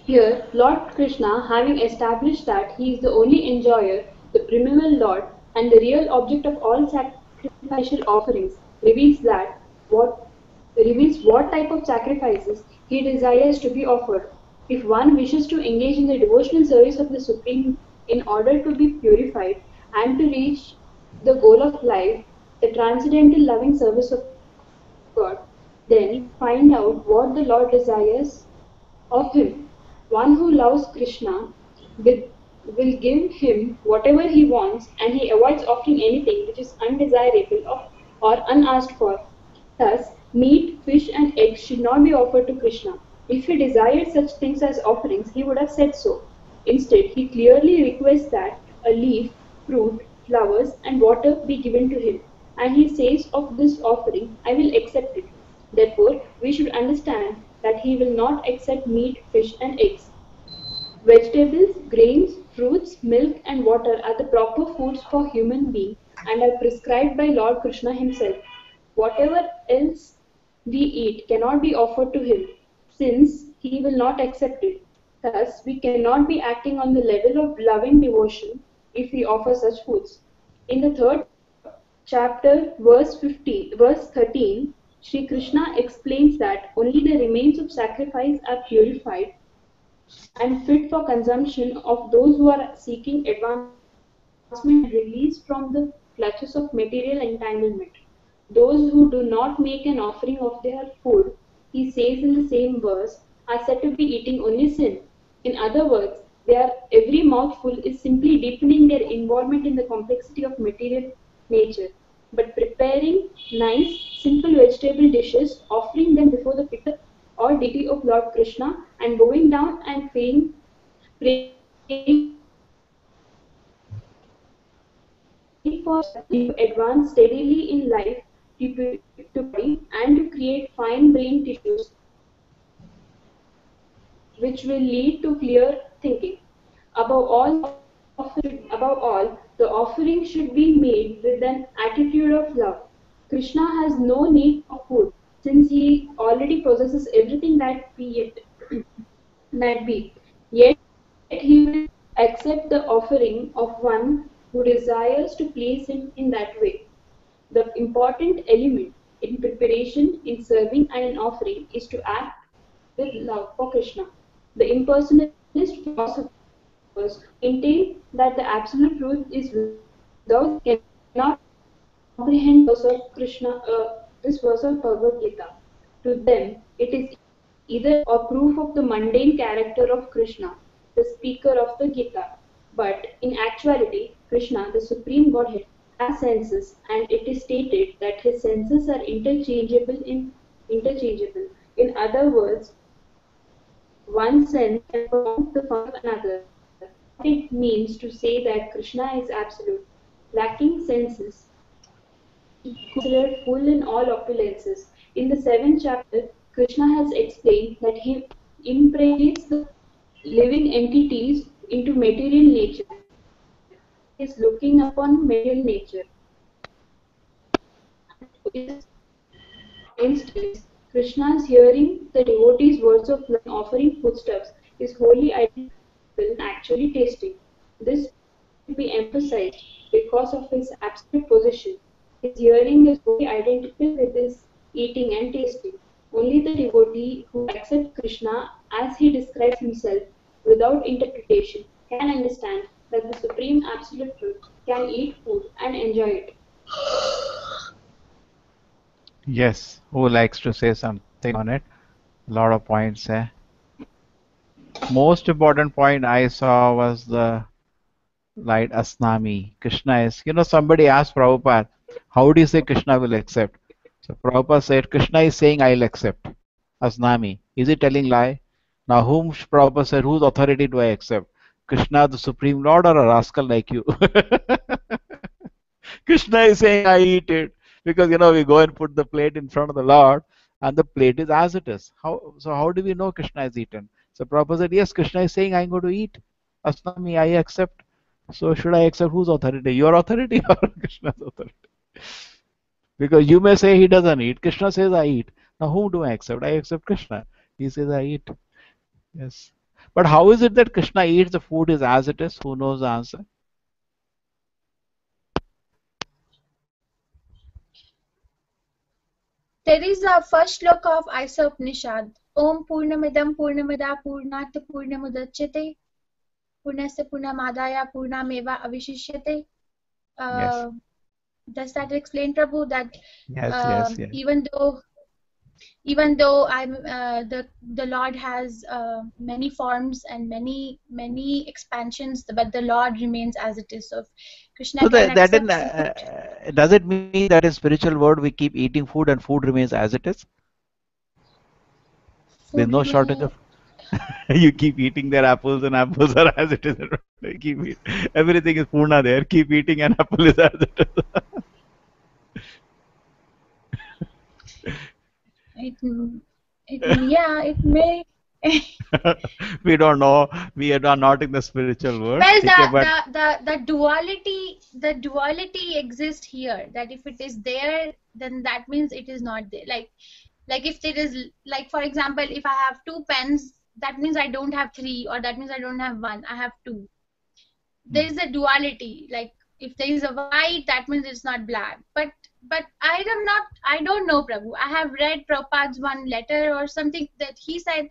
Here, Lord Krishna, having established that he is the only enjoyer, the primeval Lord, and the real object of all sacrificial offerings, reveals what type of sacrifices he desires to be offered. If one wishes to engage in the devotional service of the Supreme in order to be purified and to reach the goal of life, the transcendental loving service of God, then find out what the Lord desires of him. One who loves Krishna will give him whatever he wants, and he avoids offering anything which is undesirable or unasked for. Thus, meat, fish, and eggs should not be offered to Krishna. If he desired such things as offerings, he would have said so. Instead, he clearly requests that a leaf, fruit, flowers, and water be given to him. And he says of this offering, I will accept it. Therefore, we should understand that he will not accept meat, fish, and eggs. Vegetables, grains, fruits, milk, and water are the proper foods for human being and are prescribed by Lord Krishna himself. Whatever else we eat cannot be offered to him, since he will not accept it. Thus, we cannot be acting on the level of loving devotion if we offer such foods. In the third chapter, verse 13, Sri Krishna explains that only the remains of sacrifice are purified and fit for consumption of those who are seeking advancement and release from the clutches of material entanglement. Those who do not make an offering of their food, he says in the same verse, are said to be eating only sin. In other words, every mouthful is simply deepening their involvement in the complexity of material nature. But preparing nice, simple vegetable dishes, offering them before the picture or deity of Lord Krishna, and bowing down and praying for to advance steadily in life, to body, and to create fine brain tissues which will lead to clear thinking. Above all, the offering should be made with an attitude of love. Krishna has no need of food, since he already possesses everything that we eat. might be. Yet he will accept the offering of one who desires to please him in that way. The important element in preparation, in serving, and in offering is to act with love for Krishna. The impersonalist philosophers maintain that the absolute truth is without cannot comprehend this verse of Bhagavad Gita. To them, it is either a proof of the mundane character of Krishna, the speaker of the Gita, but in actuality, Krishna, the Supreme Godhead, has senses, and it is stated that his senses are interchangeable. In other words, one sense can perform the function of another. What it means to say that Krishna is absolute, lacking senses, considered full in all opulences. In the seventh chapter, Krishna has explained that he impregnates the living entities into material nature. He is looking upon material nature. In this instance, Krishna is hearing the devotee's words of love and offering foodstuffs is wholly identical and actually tasting. This should be emphasized because of his absolute position. His hearing is wholly identical with his eating and tasting. Only the devotee who accepts Krishna as he describes himself without interpretation can understand that the Supreme Absolute Truth can eat food and enjoy it. Yes, who likes to say something on it? A lot of points here. Most important point I saw was the light Asnami. Krishna is, somebody asked Prabhupada, how do you say Krishna will accept? So Prabhupada said, Krishna is saying, I'll accept. Asnami. Is he telling lie? Now whom Prabhupada said, whose authority do I accept? Krishna, the Supreme Lord, or a rascal like you? Krishna is saying, I eat it. Because, we go and put the plate in front of the Lord, and the plate is as it is. How do we know Krishna is eaten? So Prabhupada said, yes, Krishna is saying, I'm going to eat. Asnami, I accept. So should I accept whose authority? Your authority or Krishna's authority? Because you may say he doesn't eat. Krishna says, I eat. Now whom do I accept? I accept Krishna. He says, I eat. Yes. But how is it that Krishna eats the food is as it is? Who knows the answer? There is a first shloka of Isa Upanishad. Om Purnamidam Purnamida Purnat Purnamudachyate Purnasya Purnamadaya Purnameva Avishishyate. Yes. Does that explain, Prabhu, that Yes. even though the Lord has many forms and many expansions, but the Lord remains as it is. So if Krishna So can accept does it mean that in spiritual world we keep eating food and food remains as it is? There's no shortage of you keep eating their apples and apples are as it is. You keep everything is Purna there. Keep eating and apple is as it it may. We don't know. We are not in the spiritual world. Well, but the duality exists here. That if it is there, then that means it is not there. Like if there is, like for example, if I have two pens, that means I don't have three, or that means I don't have one. I have two. There is a duality. Like if there is a white, that means it's not black. But I don't know, Prabhu. I have read Prabhupada's one letter or something that he said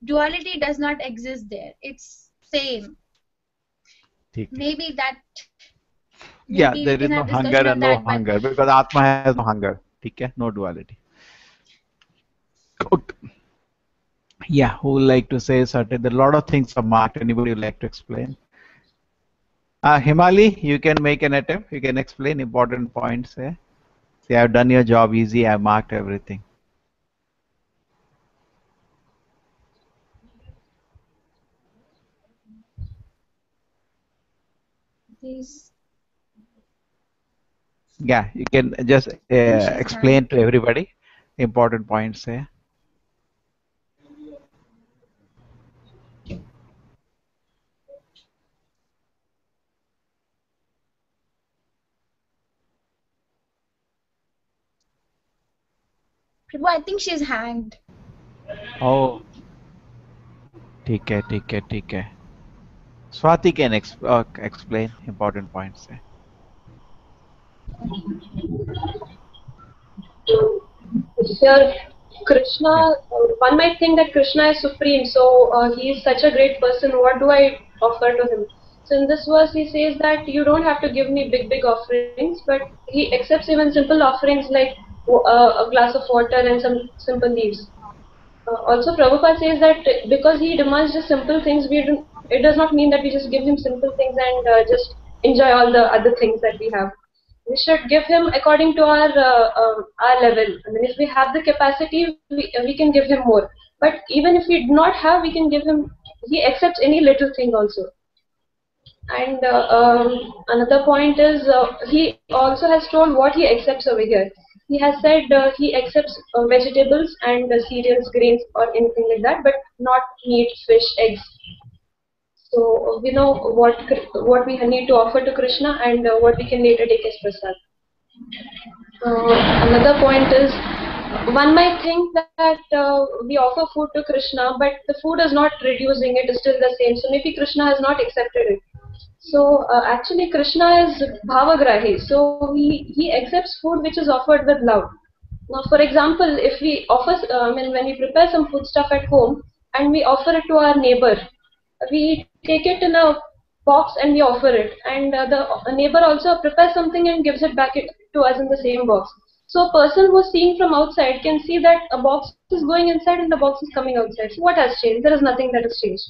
duality does not exist there. It's same. Maybe that. Yeah, there is no hunger and no hunger because Atma has no hunger. Okay? No duality. Okay. Yeah, who would like to say certain? There are a lot of things are marked. Anybody would like to explain? Himali, you can make an attempt. You can explain important points here. See, I've done your job easy. I've marked everything. Yeah, you can just explain to everybody important points here. Prabhu, I think she's hanged. Oh, ठीक है. Swati can explain important points. Here, Krishna, one might think that Krishna is supreme, so he is such a great person. What do I offer to him? So in this verse, he says that you don't have to give me big offerings, but he accepts even simple offerings like a glass of water and some simple leaves. Also, Prabhupada says that because he demands just simple things, it does not mean that we just give him simple things and just enjoy all the other things that we have. We should give him according to our level. I mean, if we have the capacity, we can give him more. But even if we do not have, we can give him. He accepts any little thing also. And another point is he also has told what he accepts over here. He has said he accepts vegetables and cereals, grains, or anything like that, but not meat, fish, eggs. So we know what we need to offer to Krishna and what we can later take as prasad. Another point is one might think that we offer food to Krishna, but the food is not reducing; it is still the same. So maybe Krishna has not accepted it. So actually Krishna is bhavagrahi, so he accepts food which is offered with love. Now for example, if we offer, when we prepare some food stuff at home and we offer it to our neighbor, we take it in a box and we offer it, and the neighbor also prepares something and gives it back to us in the same box. So a person who's seeing from outside can see that a box is going inside and the box is coming outside. So what has changed? There is nothing that has changed.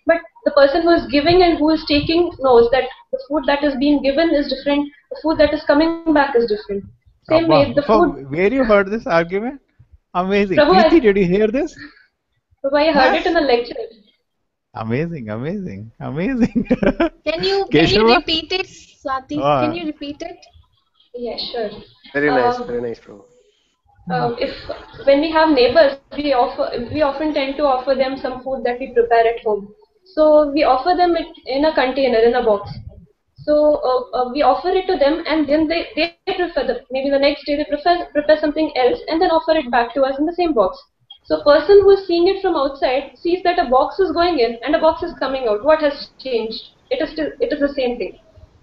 But the person who is giving and who is taking knows that the food that is being given is different. The food that is coming back is different. Same way, the food. Where you heard this argument? Amazing. Prabhu, Preeti, did you hear this? Prabhu, I heard it in a lecture. Amazing. Can you repeat it, Swati? Can you repeat it? Yeah, sure. Very nice, Prabhu. When we have neighbors, we often tend to offer them some food that we prepare at home. So we offer them it in a container, in a box. So we offer it to them, and then they prefer maybe the next day they prepare something else and then offer it back to us in the same box. So a person who is seeing it from outside sees that a box is going in and a box is coming out. What has changed? It is the same thing.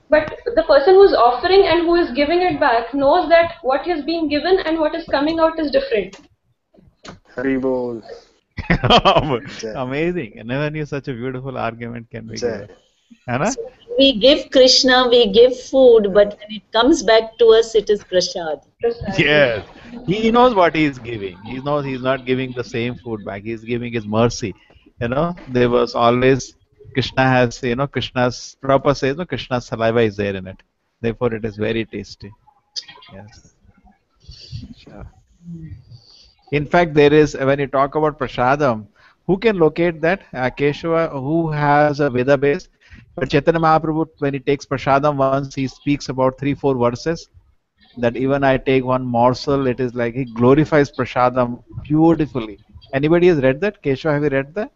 But the person who is offering and who is giving it back knows that what is being given and what is coming out is different. Haribol. Amazing. I never knew such a beautiful argument can be given. Anna? We give Krishna, we give food, but when it comes back to us, it is prasad. Yes. He knows what he is giving. He knows he is not giving the same food back. He is giving his mercy. There was always Krishna has, Krishna's, Prabhupada says, Krishna's saliva is there in it. Therefore, it is very tasty. Yes. Sure. In fact, there is, when you talk about prasadam, who can locate that? Keshava, who has a Veda base? But Chaitanya Mahaprabhu, when he takes prasadam once, he speaks about 3-4 verses. That even I take one morsel, it is like he glorifies prasadam beautifully. Anybody has read that? Keshava, have you read that?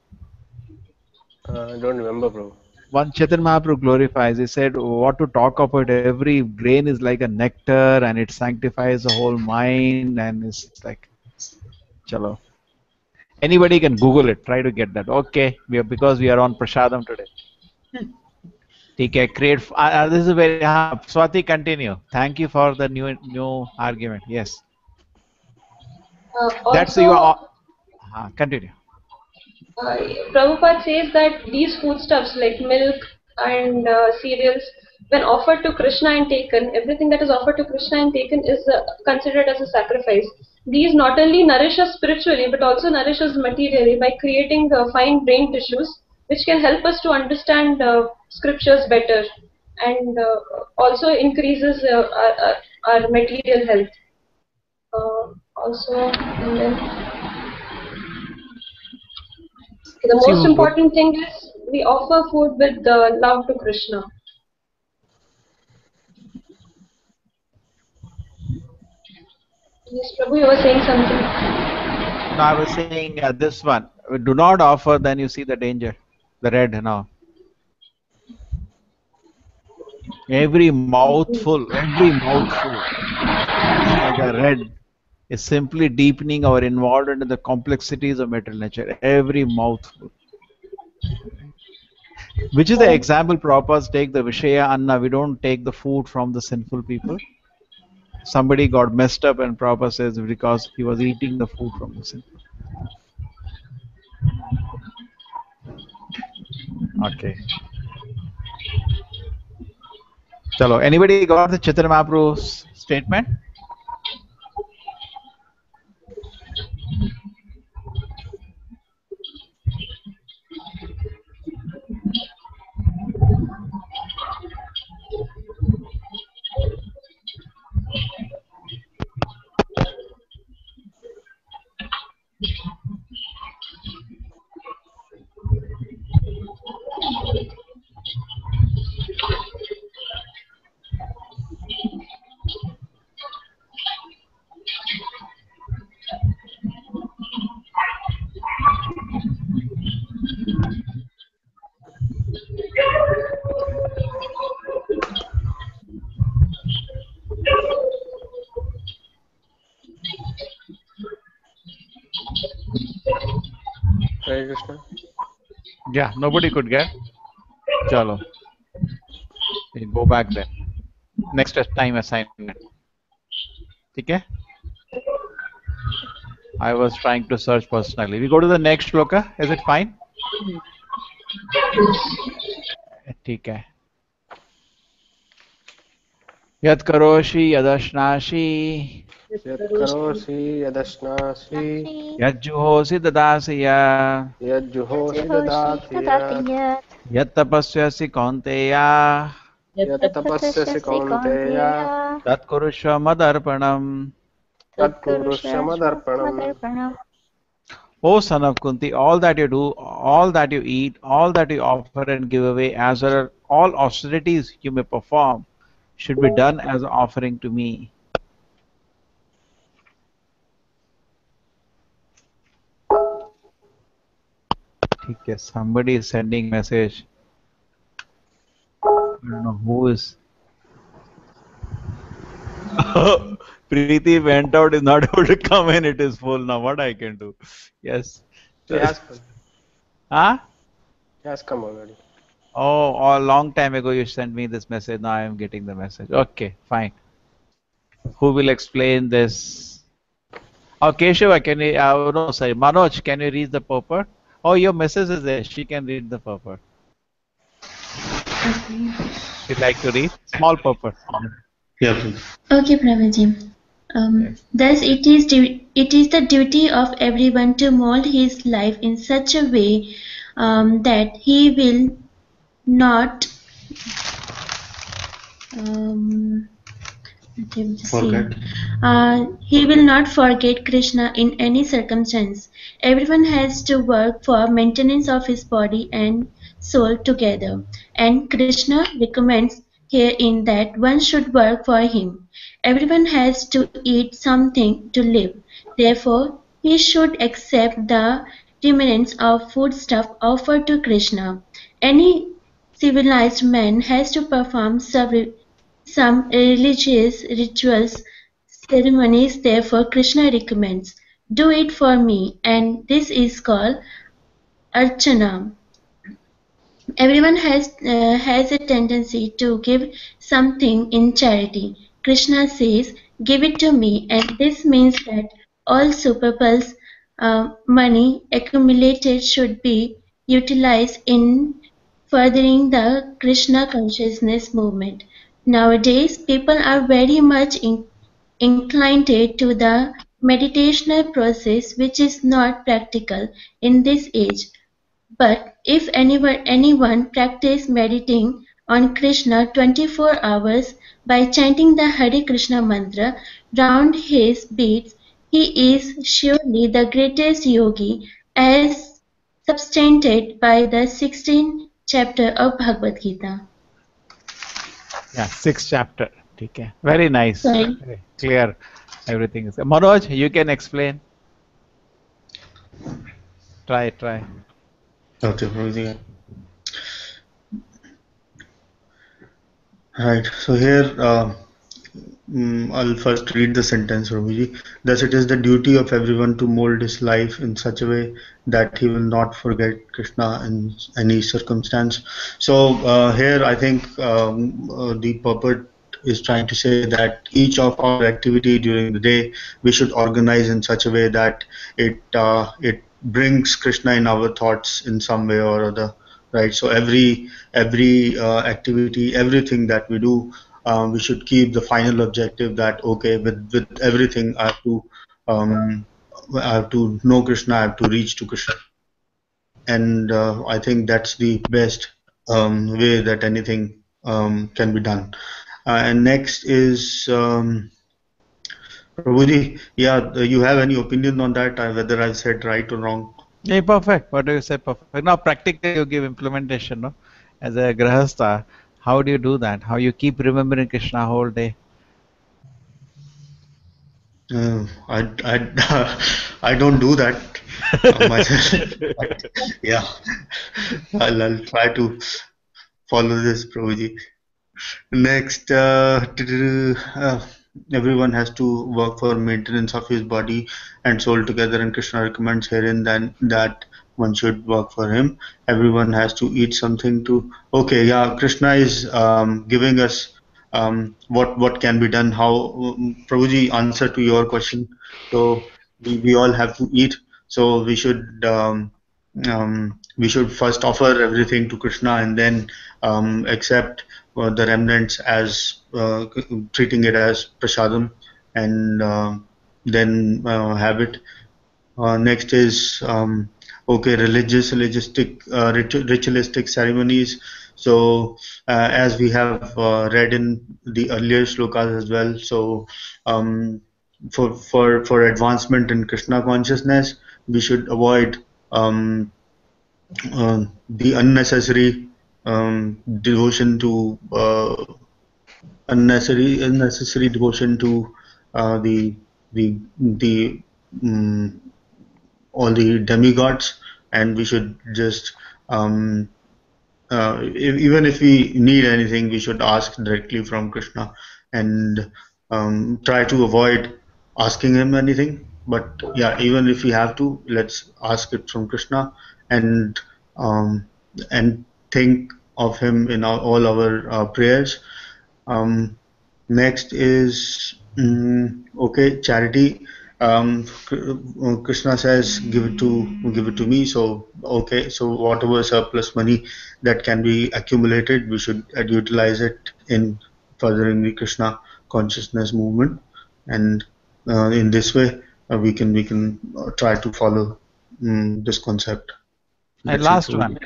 I don't remember, bro. One Chaitanya Mahaprabhu glorifies. He said, what to talk about? Every grain is like a nectar and it sanctifies the whole mind, and it's like, chalo. Anybody can Google it. Try to get that. Okay, because we are on prasadam today. Okay, great. This is very. Swati, continue. Thank you for the new argument. Yes. That's your. Continue. Prabhupada says that these foodstuffs like milk and cereals, when offered to Krishna and taken, everything that is offered to Krishna and taken is considered as a sacrifice. These not only nourish us spiritually but also nourish us materially by creating fine brain tissues which can help us to understand scriptures better, and also increases our material health. The most important thing is we offer food with love to Krishna. Yes, Prabhu, you were saying something. No, I was saying this one. Do not offer, then you see the danger. The red now. Every mouthful like a red is simply deepening our involvement in the complexities of material nature. Every mouthful. Which is the example Prabhupada take the Vishaya Anna? We don't take the food from the sinful people. Somebody got messed up and Prabhupada says because he was eating the food from the sinful. Okay. Chalo, anybody got the Chaitanya Mahaprabhu's statement? Hare Krishna. Yeah, nobody could get. Chalo. We'll go back then. Next time assignment. Okay? I was trying to search personally. We go to the next shloka. Is it fine? Okay. Yat karoshi yadashnashi Yat karosi yadashnasi yat juhosi dadasiya yad juhosi dadatiya yat tapasyasi kaunteya yat tapasyasi kaunteya tat kurushva madarpanam. tat kurushya madarpanam. O son of Kunti, all that you do, all that you eat, all that you offer and give away, as well as all austerities you may perform, should be done as an offering to me. Okay, somebody is sending message. I don't know who is. Preeti went out, is not able to come in, it is full now. What I can do? Yes. He has come. Huh? He has come already. Oh, a long time ago you sent me this message. Now I am getting the message. Okay, fine. Who will explain this? Oh, Keshava, can you? No, sorry, Manoj, can you read the purport? Oh, your message is there. She can read the purport. Okay. You'd like to read? Small purport. Yeah, please. Okay, Prabhuji. Yes. Thus, it is the duty of everyone to mold his life in such a way that he will not Forget. he will not forget Krishna in any circumstance. Everyone has to work for maintenance of his body and soul together, and Krishna recommends herein that one should work for him. Everyone has to eat something to live. Therefore, he should accept the remnants of foodstuff offered to Krishna. Any civilized man has to perform some religious rituals, ceremonies. Therefore, Krishna recommends, do it for me, and this is called archana. Everyone has a tendency to give something in charity. Krishna says, give it to me, and this means that all superfluous money accumulated should be utilized in furthering the Krishna consciousness movement. Nowadays, people are very much inclined to the meditational process, which is not practical in this age. But if anyone practice meditating on Krishna 24 hours by chanting the Hare Krishna mantra round his beads, he is surely the greatest yogi, as substantiated by the 16th chapter of Bhagavad Gita. Yeah, 6th chapter. Okay. Very nice. Sorry. Very clear. Everything is. Manoj, you can explain. Try. Okay, Prabhuji. Right. So here I'll first read the sentence, Prabhuji. Thus, it is the duty of everyone to mold his life in such a way that he will not forget Krishna in any circumstance. So here, I think the purport is trying to say that each of our activity during the day we should organize in such a way that it brings Krishna in our thoughts in some way or other, right? So every activity, everything that we do, we should keep the final objective that okay, with everything I have to know Krishna, I have to reach to Krishna, and I think that's the best way that anything can be done. And next is Prabhuji. Yeah, you have any opinion on that? Whether I said right or wrong? Yeah, perfect. What do you say? Perfect. Now, practically, you give implementation, no? As a grahastha, how do you do that? How you keep remembering Krishna whole day? I I don't do that myself. Yeah, I'll try to follow this, Prabhuji. Next, everyone has to work for maintenance of his body and soul together, and Krishna recommends herein then that one should work for him. Everyone has to eat something to. Okay, yeah, Krishna is giving us what can be done. How Prabhuji, answer to your question. So we all have to eat. So we should first offer everything to Krishna and then accept the remnants as treating it as prasadam, and then have it. Next is okay, ritualistic ceremonies. So as we have read in the earlier shlokas as well, so for advancement in Krishna consciousness, we should avoid the unnecessary devotion to unnecessary devotion to the all the demigods, and we should just even if we need anything, we should ask directly from Krishna and try to avoid asking him anything. But yeah, even if we have to, let's ask it from Krishna and um, think of him in all our prayers. Next is okay, charity. Krishna says, give it to me. So okay, so whatever surplus money that can be accumulated, we should utilize it in furthering the Krishna consciousness movement, and in this way we can try to follow this concept. And last one,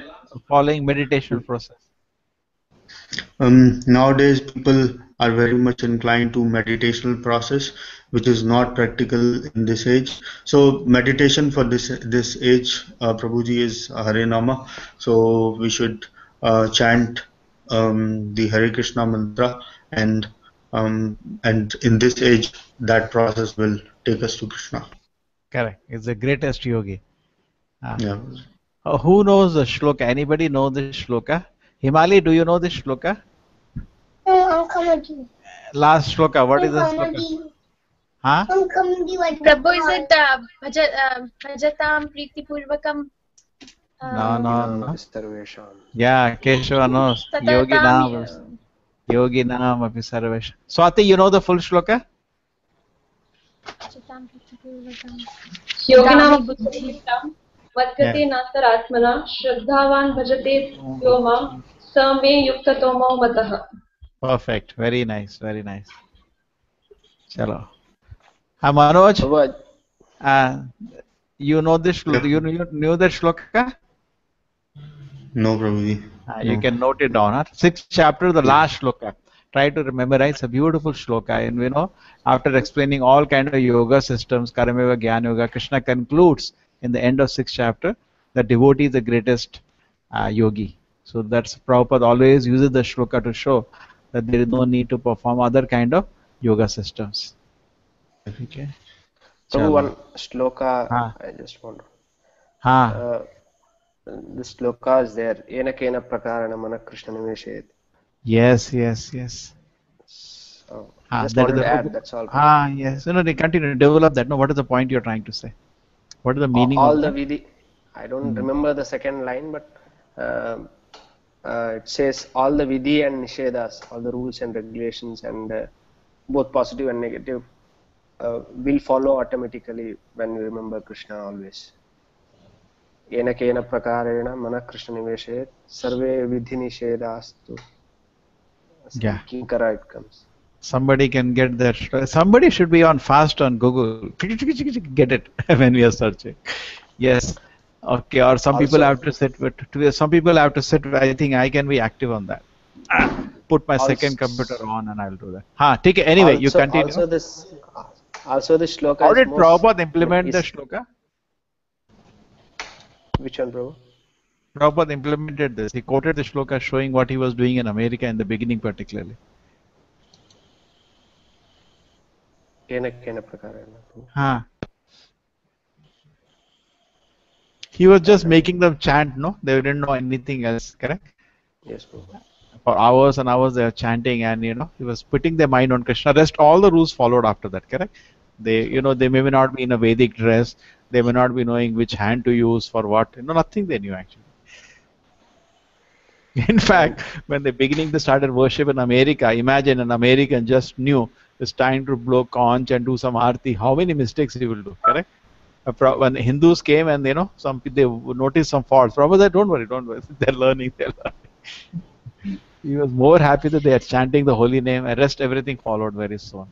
following meditation process. Nowadays, people are very much inclined to meditational process, which is not practical in this age. So meditation for this age, Prabhuji, is Hare Nama. So we should chant the Hare Krishna mantra, and in this age, that process will take us to Krishna. Correct. It's the greatest yogi. Yeah. Who knows the shloka? Anybody know this shloka? Himali, do you know this shloka? Last shloka. What is the shloka? Huh? Prabhu, is it Bhajatam Priti Purvakam? No. Yeah, Keshava knows. Yogi Nam Api Sarvesh. Swati, you know the full shloka? Yoginam Buddhitam Vatyate Nasar Atmana Shraddhavan Bhajate Yomam Same Yuktatomo Mataha. Perfect. Very nice. Very nice. Chalo. Manoj, you know this shloka? You knew that shloka? No, Prabhuji. You can note it down. 6th chapter, the last shloka. Try to memorize. It's a beautiful shloka. And after explaining all kind of yoga systems, Karameva Gyan Yoga, Krishna concludes in the end of 6th chapter that devotee is the greatest yogi. So that's Prabhupada always uses the shloka to show that there is no need to perform other kind of yoga systems. Okay. So one shloka I just want to. The shloka is there. Ena kena prakarana mana Krishna nimeshayet. Yes. Just that is wanted to the add, that's all. yes. No, they continue to develop that. No, what is the point you're trying to say? What is the meaning All of the that? vidhi, I don't remember the second line, but it says all the vidhi and nishedas, all the rules and regulations, and both positive and negative will follow automatically when we remember Krishna always. Yena kena prakarena mana Krishna niveshet sarve vidhi nishedastu. Yeah. Kinkara it comes. Somebody can get that. Somebody should be on fast on Google. Get it when we are searching. Yes. Okay. Or some people have to sit with. Some people have to sit. I think I can be active on that. Put my second computer on and I'll do that. Take it. Anyway, you continue. Also this shloka. How did Prabhupada implement the shloka? Which one, Prabhu? Prabhupada implemented this. He quoted the shloka showing what he was doing in America in the beginning particularly. He was just making them chant, no? They didn't know anything else, correct? Yes, Prabhu. For hours and hours they were chanting, and he was putting their mind on Krishna. Rest all the rules followed after that, correct? They they may not be in a Vedic dress, they may not be knowing which hand to use for what, nothing they knew actually. In fact, when they started worship in America, imagine an American just knew it's time to blow conch and do some arti. How many mistakes he will do, correct? When Hindus came and they noticed some faults. Prabhupada said, don't worry, they're learning. He was more happy that they are chanting the holy name, and rest everything followed very soon.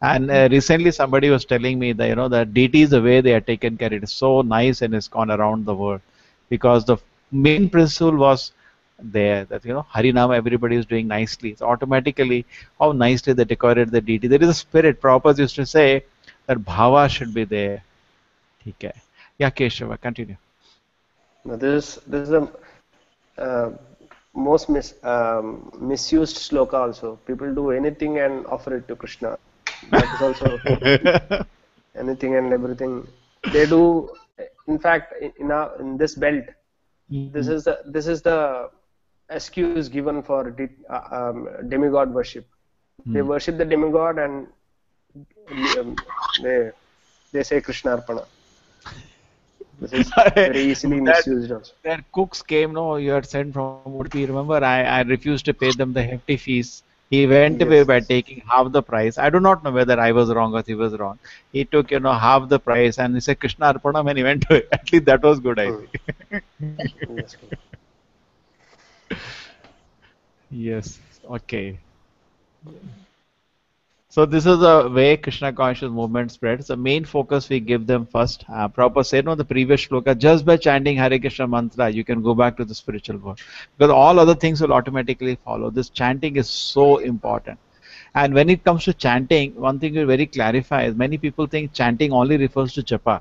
And recently somebody was telling me that that deities, the way they are taken care, it is so nice and it's gone around the world, because the main principle was there that Harinama everybody is doing nicely. So automatically how nicely they decorate the deity. There is a spirit. Prabhupada used to say that bhava should be there. Okay. Yeah, Keshava, continue. Now this is the most misused shloka also. People do anything and offer it to Krishna. That is also anything and everything they do. In fact, in this belt, this is the excuse given for demigod worship. They worship the demigod and they say Krishna Arpana. This is very easily misused also. Their cooks came, you had sent from Udupi. Remember, I refused to pay them the hefty fees. He went away by taking half the price. I do not know whether I was wrong or he was wrong. He took, half the price and he said Krishna Arpanam and he went away. At least that was good, I think. Yes. Okay. So this is the way Krishna conscious movement spreads. The main focus we give them first. Prabhupada said, the previous shloka, just by chanting Hare Krishna mantra, you can go back to the spiritual world. Because all other things will automatically follow. This chanting is so important. And when it comes to chanting, one thing we very clarify is many people think chanting only refers to japa.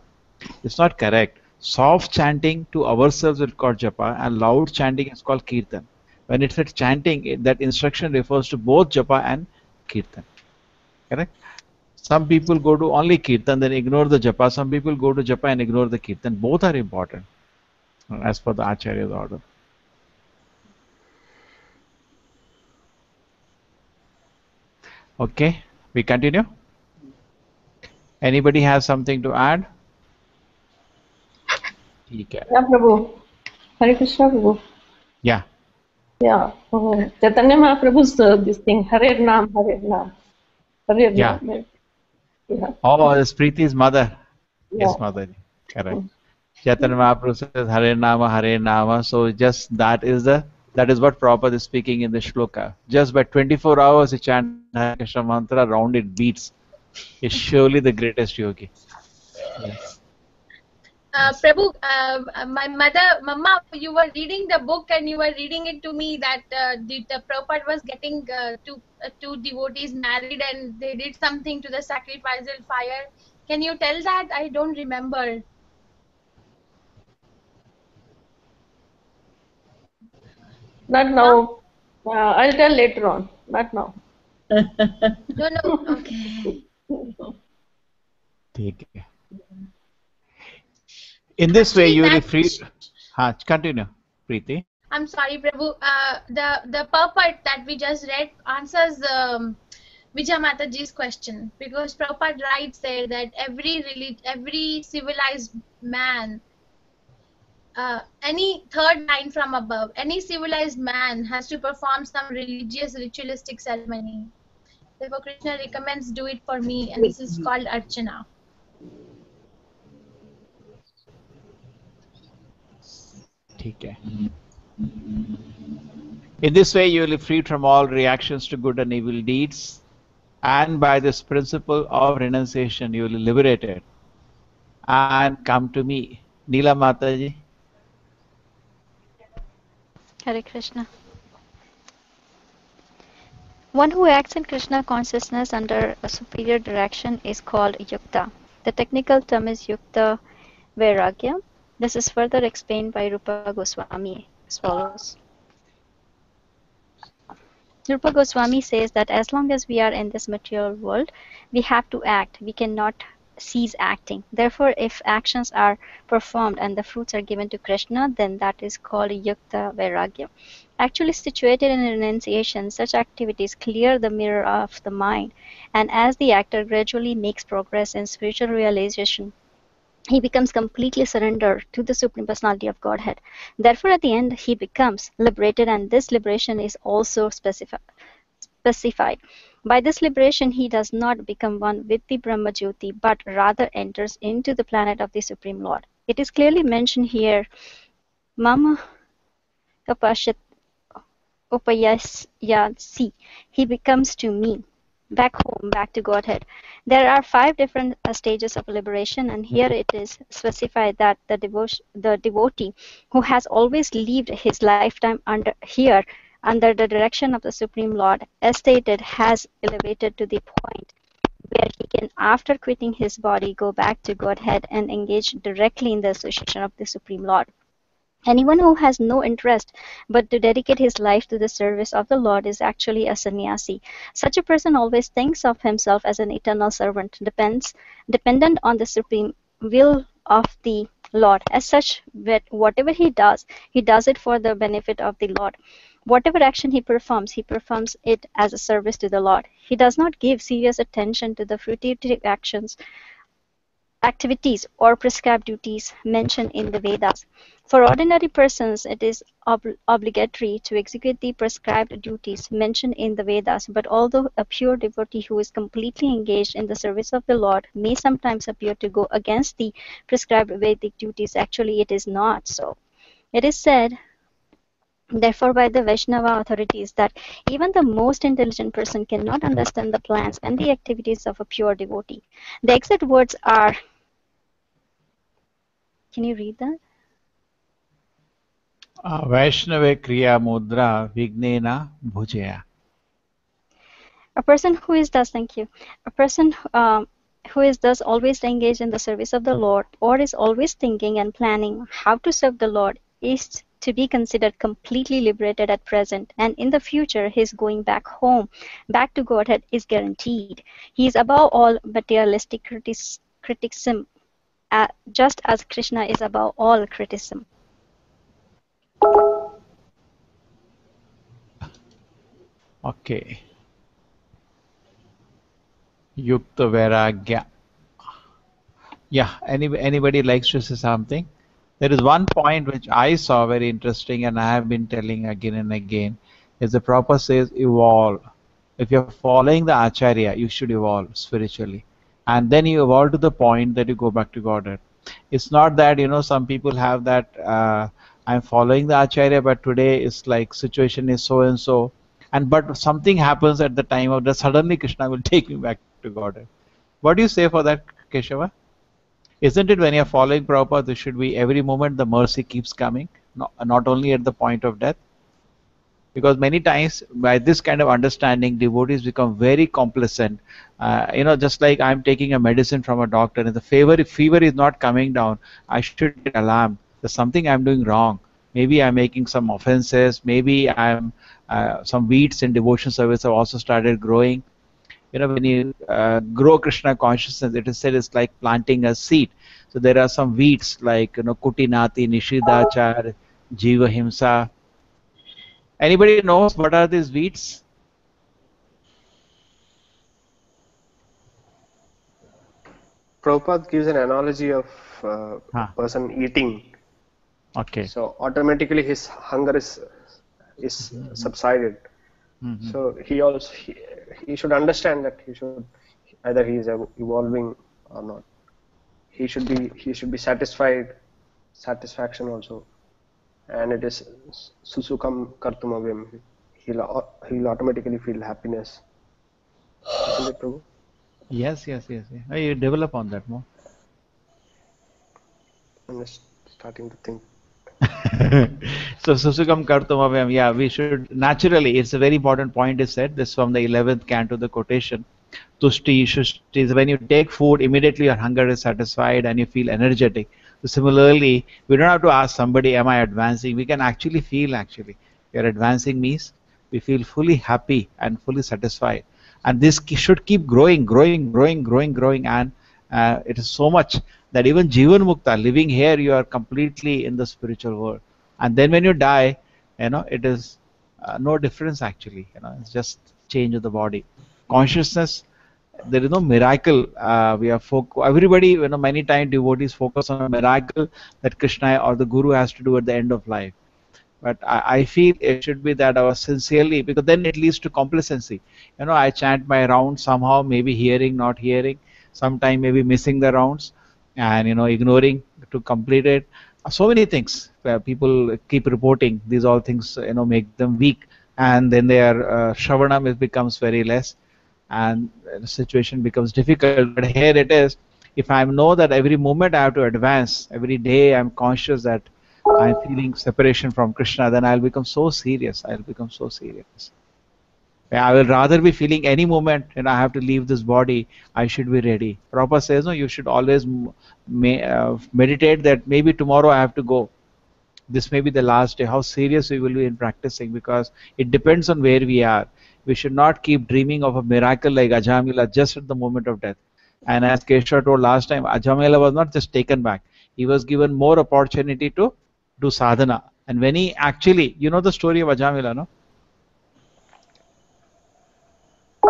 It's not correct. Soft chanting to ourselves is called japa and loud chanting is called kirtan. When it said chanting, that instruction refers to both japa and kirtan. Correct? Some people go to only kirtan, then ignore the japa. Some people go to japa and ignore the kirtan. Both are important as per the Acharya's order. Okay, we continue. Anybody has something to add? Yeah, Prabhu. Hare Krishna, Prabhu. Yeah. Yeah. Chaitanya Mahaprabhu's this thing, Hare Naam, Hare Naam. Yeah. Oh, it's Preeti's mother. Yeah. Yes, mother. Correct. Chaitanya Mahaprabhu says Hare Nama, Hare Nama. So just that is what Prabhupada is speaking in the shloka. Just by 24 hours he chants Hare Krishna mantra, round it beats. Is surely the greatest yogi. Yes. Prabhu, my Mama, you were reading the book and you were reading it to me that the Prabhupada was getting two devotees married and they did something to the sacrificial fire. Can you tell that? I don't remember. Not now. I'll tell later on. Not now. No. Okay. Take it. In this way, you will free. Continue, Preeti. I'm sorry, Prabhu. The purport that we just read answers Vijay Mataji's question, because Prabhupada writes there that every civilized man, any third line from above, any civilized man has to perform some religious ritualistic ceremony. Therefore, Krishna recommends do it for me, and this is called Archana. Okay. In this way, you will be freed from all reactions to good and evil deeds, and by this principle of renunciation, you will be liberated and come to me. Neela Mataji. Hare Krishna. One who acts in Krishna consciousness under a superior direction is called Yukta. The technical term is Yukta Vairagya. This is further explained by Rupa Goswami as follows. Rupa Goswami says that as long as we are in this material world, we have to act. We cannot cease acting. Therefore, if actions are performed and the fruits are given to Krishna, then that is called Yukta Vairagya. Actually situated in renunciation, such activities clear the mirror of the mind, and as the actor gradually makes progress in spiritual realization, he becomes completely surrendered to the Supreme Personality of Godhead. Therefore, at the end, he becomes liberated, and this liberation is also specified. By this liberation, he does not become one with the Brahma Jyoti, but rather enters into the planet of the Supreme Lord. It is clearly mentioned here, Mama Upayasi, he becomes to me. Back home, back to Godhead. There are 5 different stages of liberation, and here it is specified that the devotee who has always lived his lifetime under the direction of the Supreme Lord, as stated, has elevated to the point where he can, after quitting his body, go back to Godhead and engage directly in the association of the Supreme Lord. Anyone who has no interest but to dedicate his life to the service of the Lord is actually a sannyasi. Such a person always thinks of himself as an eternal servant, dependent on the supreme will of the Lord. As such, whatever he does it for the benefit of the Lord. Whatever action he performs it as a service to the Lord. He does not give serious attention to the fruitive activities or prescribed duties mentioned in the Vedas. For ordinary persons, it is obligatory to execute the prescribed duties mentioned in the Vedas, but although a pure devotee who is completely engaged in the service of the Lord may sometimes appear to go against the prescribed Vedic duties, actually it is not so. It is said, therefore, by the Vaishnava authorities, that even the most intelligent person cannot understand the plans and the activities of a pure devotee. The exact words are, can you read that? Vaishnava Kriya Mudra Vignena Bhujaya. A person who is thus, thank you, a person who is thus always engaged in the service of the Lord, or is always thinking and planning how to serve the Lord, is to be considered completely liberated at present, and in the future his going back home, back to Godhead, is guaranteed. He is above all materialistic criticism, just as Krishna is above all criticism. Okay. Yukta Vairagya. Yeah, anybody likes to say something? There is one point which I saw very interesting, and I have been telling again and again, is the Prabhupada says evolve. If you're following the Acharya, you should evolve spiritually. And then you evolve to the point that you go back to Godhead. It's not that, some people have that, I'm following the Acharya, but today it's like situation is so and so. But something happens at the time of that, suddenly Krishna will take me back to Godhead. What do you say for that, Keshava? Isn't it when you're following Prabhupada, there should be every moment the mercy keeps coming, not only at the point of death? Because many times by this kind of understanding, devotees become very complacent. Just like I'm taking a medicine from a doctor, and the fever is not coming down, I should get alarmed. There's something I'm doing wrong. Maybe I'm making some offenses. Maybe I'm some weeds in devotion service have also started growing. When you grow Krishna consciousness, it is said it's like planting a seed. So there are some weeds like Kutinati, Nishidachar, Jiva Himsa. Anybody knows what are these weeds? Prabhupada gives an analogy of a Huh. person eating. Okay. So automatically his hunger is subsided. So he should understand that either he is evolving or not. He should be satisfaction also, and it is susukam kartumavim. He'll automatically feel happiness. Isn't it, Prabhu? Yes. You develop on that more. I'm just starting to think. So susukam kartumavayam, yeah, we should naturally, it's a very important point is said, this from the 11th canto, the quotation, tushti shushti, is when you take food, immediately your hunger is satisfied and you feel energetic. So similarly, we don't have to ask somebody, am I advancing? We can actually feel you're advancing means we feel fully happy and fully satisfied. And this should keep growing, and it is so much that even Jivan Mukta, living here, you are completely in the spiritual world. And then when you die, it is no difference actually. It's just change of the body. Consciousness, there is no miracle. Everybody, many times devotees focus on a miracle that Krishna or the Guru has to do at the end of life. But I feel it should be that our sincerely, because then it leads to complacency. I chant my rounds somehow, maybe hearing, not hearing, sometime maybe missing the rounds, and ignoring to complete it. So many things where people keep reporting. These all things make them weak, and then their shravanam becomes very less, and the situation becomes difficult. But here it is. If I know that every moment I have to advance, every day I'm conscious that I'm feeling separation from Krishna, then I'll become so serious. I will rather be feeling any moment and I have to leave this body, I should be ready. Prabhupada says, no, you should always meditate that maybe tomorrow I have to go. This may be the last day. How serious we will be in practicing, because it depends on where we are. We should not keep dreaming of a miracle like Ajamila just at the moment of death. And as Keshav told last time, Ajamila was not just taken back. He was given more opportunity to do sadhana. And when he actually, the story of Ajamila, no?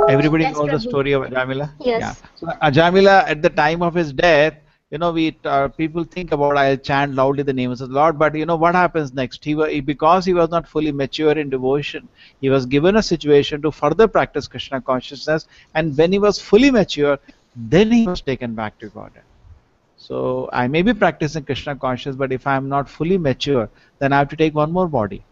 Everybody knows the story of Ajamila? Yes. Yeah. So Ajamila, at the time of his death, people think about, I'll chant loudly the names of the Lord, but what happens next? Because he was not fully mature in devotion, he was given a situation to further practice Krishna consciousness, and when he was fully mature, then he was taken back to Godhead. So I may be practicing Krishna consciousness, but if I am not fully mature, then I have to take one more body.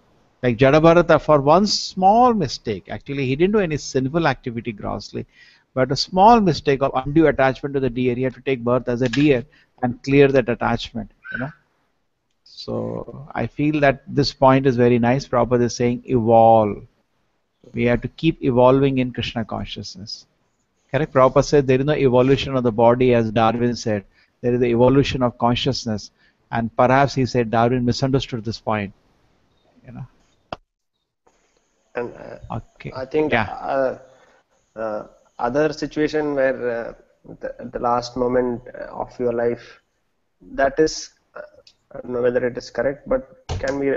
Like Jadabharata, for one small mistake, actually he didn't do any sinful activity grossly, but a small mistake of undue attachment to the deer, he had to take birth as a deer and clear that attachment. So I feel that this point is very nice. Prabhupada is saying evolve. We have to keep evolving in Krishna consciousness. Correct? Prabhupada said there is no evolution of the body, as Darwin said. There is the evolution of consciousness, and perhaps he said Darwin misunderstood this point. And okay. I think other situation where the last moment of your life, that is, I don't know whether it is correct, but can be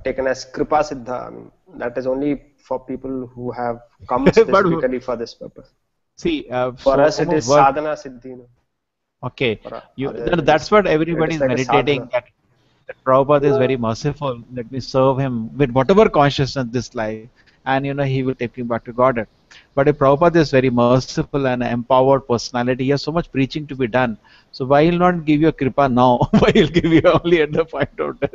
taken as kripa siddha. I mean, that is only for people who have come specifically for this purpose. See, for us it is sadhana siddhi. Okay, that's what everybody is meditating. That Prabhupada is very merciful. Let me serve him with whatever consciousness this life, and he will take him back to Godhead. But if Prabhupada is very merciful and empowered personality, he has so much preaching to be done. So why he'll not give you a kripa now? Why he'll give you only at the point of death?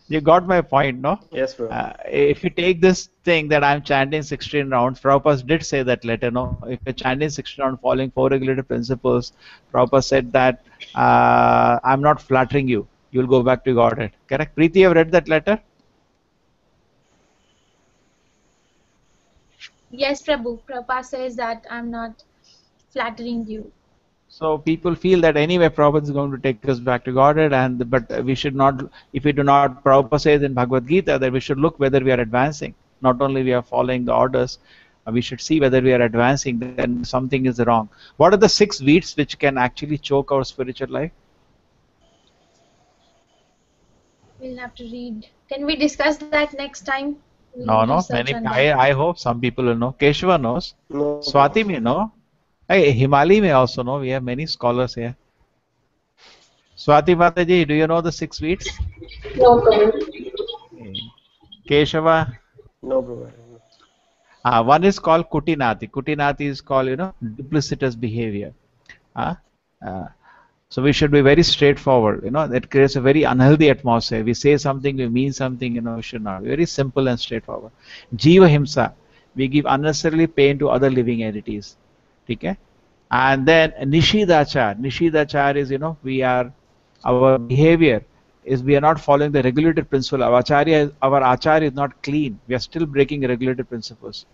You got my point, no? Yes, bro. If you take this thing that I'm chanting 16 rounds, Prabhupada did say that later, no? If you're chanting 16 rounds following 4 regulative principles, Prabhupada said that I'm not flattering you. You'll go back to Godhead. Correct? Preeti, you have read that letter? Yes, Prabhu. Prabhupada says that I'm not flattering you. So people feel that anyway Prabhupada is going to take us back to Godhead, but we should not, if we do not, Prabhupada says in Bhagavad Gita that we should look whether we are advancing. Not only we are following the orders, we should see whether we are advancing, then something is wrong. What are the 6 weeds which can actually choke our spiritual life? We'll have to read. Can we discuss that next time? No. I hope some people will know. Keshava knows. No. Swati may know. Hey, Himali may also know. We have many scholars here. Swati Mataji, do you know the 6 Veeds? No problem. Keshava? No, Prabhu. One is called Kutinati. Kutinati is called, duplicitous behavior. Uh, uh, so we should be very straightforward. That creates a very unhealthy atmosphere. We say something, we mean something, we should not. Very simple and straightforward. Jiva Himsa. We give unnecessarily pain to other living entities. Okay? And then Nishidachar. Nishidachar is, our behavior is we are not following the regulated principle. Our achar is not clean. We are still breaking regulated principles.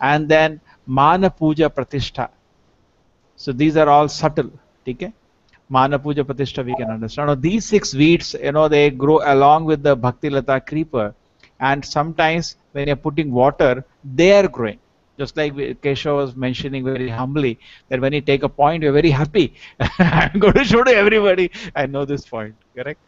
And then Mana Puja Pratishtha. So these are all subtle. Okay? Mana Puja Pratishtha we can understand. Now these 6 weeds, they grow along with the Bhakti Lata creeper. And sometimes when you're putting water, they are growing. Just like Keshav was mentioning very humbly, that when you take a point, you're very happy. I'm going to show to everybody. I know this point, correct?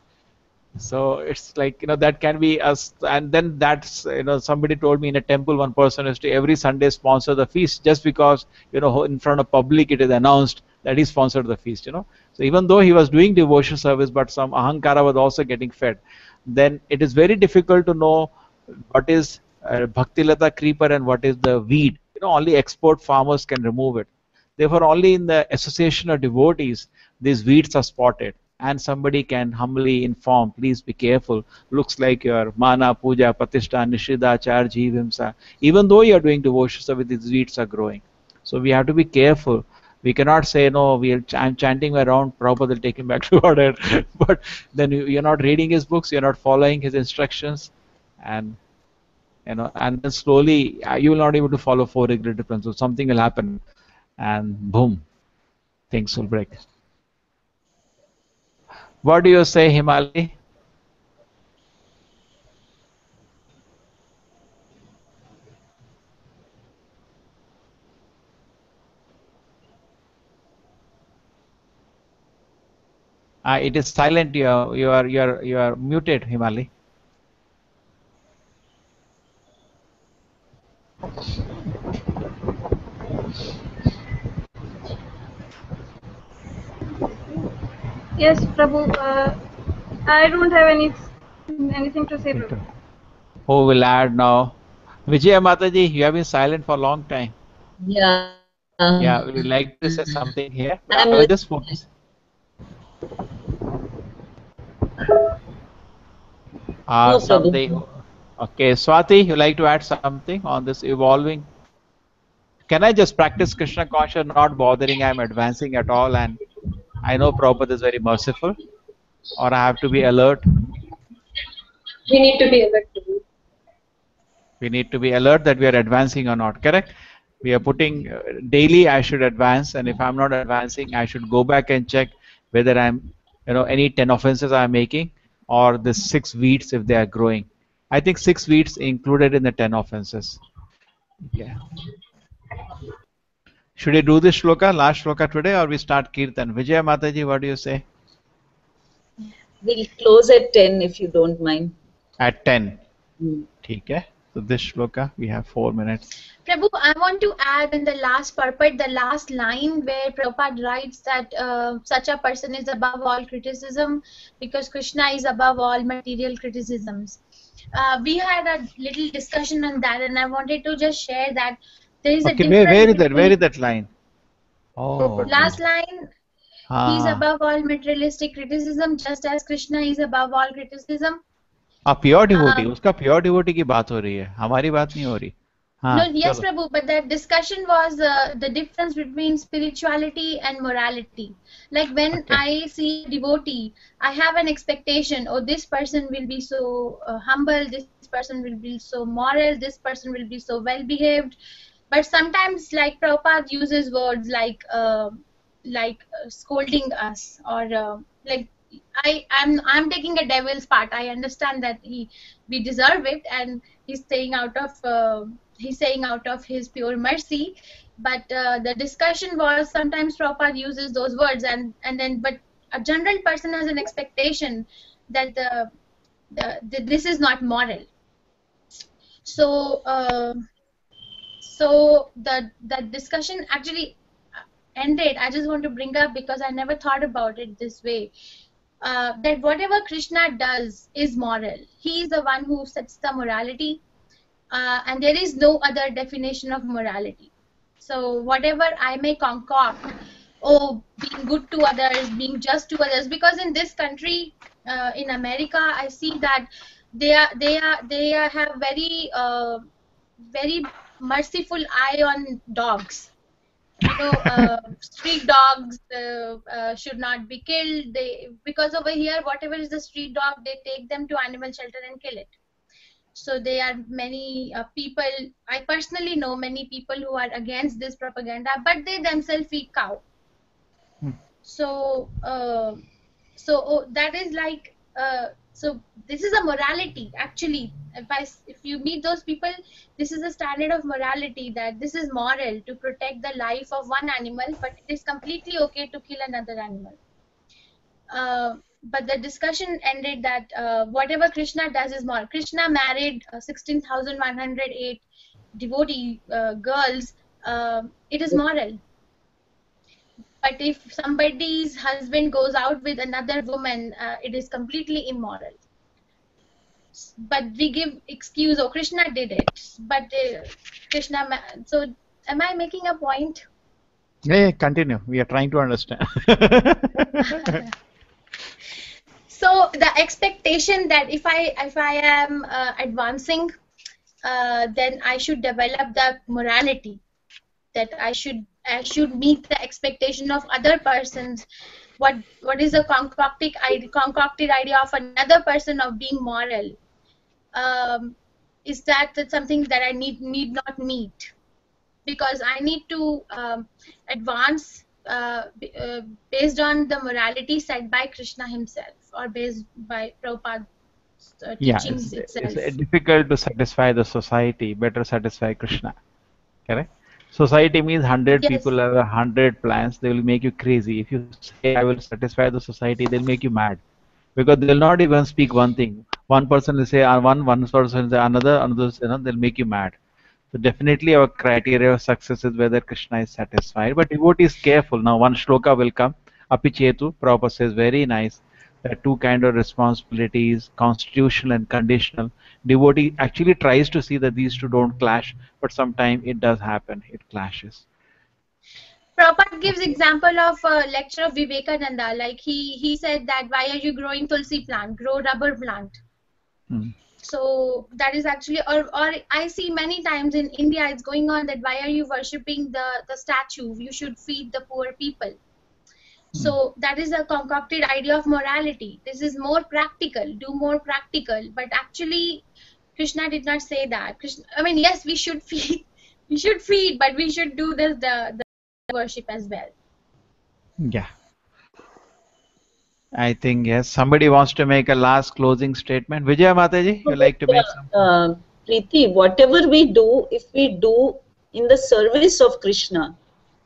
So it's like, that can be us. And then that's, somebody told me in a temple, one person is to every Sunday sponsor the feast just because, in front of public it is announced that he sponsored the feast, So even though he was doing devotion service, but some ahankara was also getting fed, then it is very difficult to know what is Bhakti Lata creeper and what is the weed. Only expert farmers can remove it. Therefore, only in the association of devotees, these weeds are spotted. And somebody can humbly inform, please be careful. Looks like your Mana, Puja, Pratishtha, Nishidachar, Jivimsa. Even though you are doing devotion service, these weeds are growing. So we have to be careful. We cannot say, no, I'm chanting around, Prabhupada will take him back to order. But then you're not reading his books, you're not following his instructions. And and then slowly you will not be able to follow 4 regulated principles. Something will happen, and boom, things will break. What do you say, Himali? It is silent. You are muted, Himali. Yes, Prabhu. I don't have anything to say, Prabhu. Who will add now? Vijaya Mataji, you have been silent for a long time. Yeah. Yeah, would you like to say something here? I will just focus. No, something. Okay, Swati, you like to add something on this evolving? Can I just practice Krishna conscious, not bothering? I'm advancing at all, and I know Prabhupada is very merciful, or I have to be alert? We need to be alert. We need to be alert that we are advancing or not, correct? We are putting daily I should advance, and if I'm not advancing, I should go back and check whether I'm, any 10 offenses I'm making, or the 6 weeds if they are growing. I think 6 weeds included in the 10 offenses. Yeah. Should we do this shloka, last shloka today, or we start Kirtan? Vijaya Mataji, what do you say? We'll close at 10 if you don't mind. At 10. Okay. So this shloka, we have 4 minutes. Prabhu, I want to add in the last purport, the last line where Prabhupada writes that such a person is above all criticism because Krishna is above all material criticisms. We had a little discussion on that, and I wanted to just share that there is a difference. Where is that line? Oh. Last line, he is above all materialistic criticism just as Krishna is above all criticism. Pure devotee उसका pure devotee की बात हो रही है हमारी बात नहीं हो रही No, yes, Prabhu, but the discussion was the difference between spirituality and morality. Like when I see a devotee, I have an expectation, oh, this person will be so humble, this person will be so moral, this person will be so well behaved. But sometimes, like Prabhupada uses words like scolding us, or like I'm taking a devil's part. I understand that we deserve it, and he's saying out of his pure mercy. But the discussion was sometimes Prabhupada uses those words, and then but a general person has an expectation that this is not moral. So so the discussion actually ended, I just want to bring up, because I never thought about it this way, that whatever Krishna does is moral. He is the one who sets the morality, and there is no other definition of morality. So whatever I may concoct, oh, being good to others, being just to others, because in this country, in America, I see that they have very merciful eye on dogs. You know, street dogs should not be killed. Because over here, whatever is the street dog, they take them to animal shelter and kill it. So there are many people, I personally know many people who are against this propaganda, but they themselves eat cow. So that is like, so this is a morality actually. If you meet those people, this is a standard of morality, that this is moral to protect the life of one animal, but it is completely okay to kill another animal. But the discussion ended that whatever Krishna does is moral. Krishna married 16,108 devotee girls. It is moral. But if somebody's husband goes out with another woman, it is completely immoral. But we give excuse, oh, Krishna did it. But so am I making a point? Yeah, continue. We are trying to understand. So the expectation that if I am advancing, then I should develop the morality, that I should meet the expectation of other persons. What is the concocted idea of another person of being moral? Is that something that I need not meet, because I need to advance based on the morality set by Krishna himself, or based by Prabhupada's teachings itself. It's difficult to satisfy the society. Better satisfy Krishna. Correct? Society means 100 people have 100 plans. They will make you crazy. If you say I will satisfy the society, they'll make you mad, because they'll not even speak one thing. One person will say one person will say another, they'll make you mad. So definitely our criteria of success is whether Krishna is satisfied. But devotee is careful. Now one shloka will come. Apichetu, Prabhupada says, very nice. There are two kinds of responsibilities, constitutional and conditional. Devotee actually tries to see that these two don't clash, but sometimes it does happen. It clashes. Prabhupada gives example of a lecture of Vivekananda. Like he said that, why are you growing tulsi plant? Grow rubber plant. So that is actually, or I see many times in India it's going on that why are you worshipping the statue? You should feed the poor people. So that is a concocted idea of morality. This is more practical, do more practical. But actually, Krishna did not say that. I mean, yes, we should feed, but we should do the worship as well. Yeah. I think, yes. Somebody wants to make a last closing statement. Vijaya Mataji, you like to make some? Preeti, whatever we do, if we do in the service of Krishna,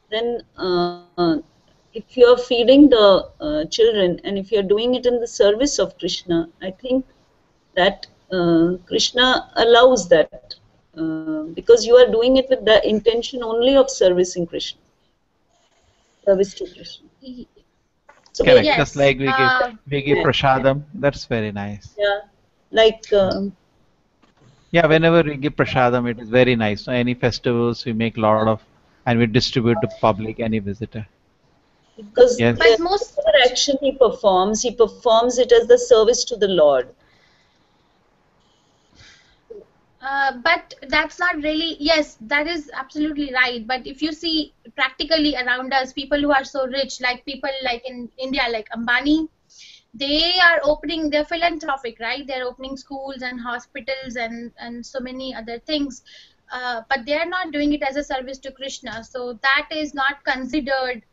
then if you are feeding the children and if you are doing it in the service of Krishna, I think that Krishna allows that because you are doing it with the intention only of servicing Krishna. Service to Krishna. So correct. Yes. Just like we give prasadam, that's very nice. Yeah, like yeah, whenever we give prasadam, it is very nice. So any festivals we make a lot of, and we distribute to public, any visitor. Because most action he performs it as the service to the Lord. But that's not really, yes, that is absolutely right. But if you see practically around us, people who are so rich, like people like in India, like Ambani, they're philanthropic, right? They're opening schools and hospitals and so many other things. But they are not doing it as a service to Krishna. So that is not considered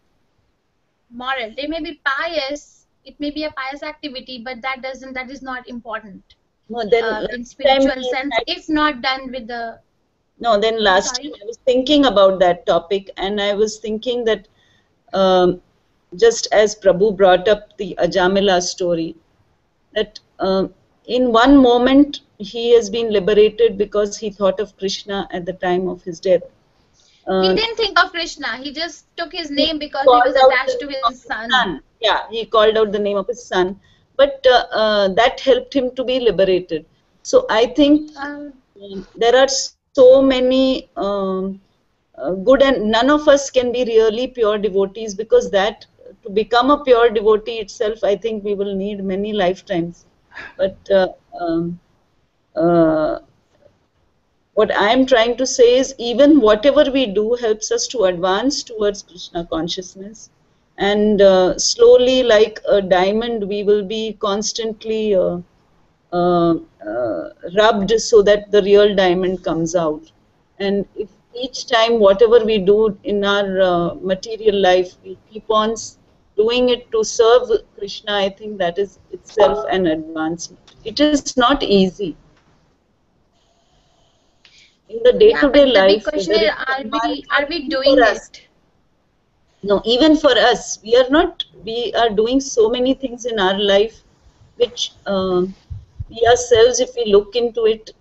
moral. They may be pious, it may be a pious activity, but that is not important. No, then in spiritual sense, if not done with the... No, then last time I was thinking about that topic, and I was thinking that just as Prabhu brought up the Ajamila story, that in one moment he has been liberated because he thought of Krishna at the time of his death. He didn't think of Krishna. He just took his name because he called was out attached the to name of his son. Yeah, he called out the name of his son, but that helped him to be liberated. So I think there are so many good, and none of us can be really pure devotees, because that to become a pure devotee itself, I think we will need many lifetimes. But what I am trying to say is, even whatever we do helps us to advance towards Krishna consciousness. And slowly, like a diamond, we will be constantly rubbed so that the real diamond comes out. And if each time, whatever we do in our material life, we keep on doing it to serve Krishna, I think that is itself an advancement. It is not easy. In the day-to-day life, the big question is, are we doing it? No, even for us, we are doing so many things in our life which we ourselves, if we look into it,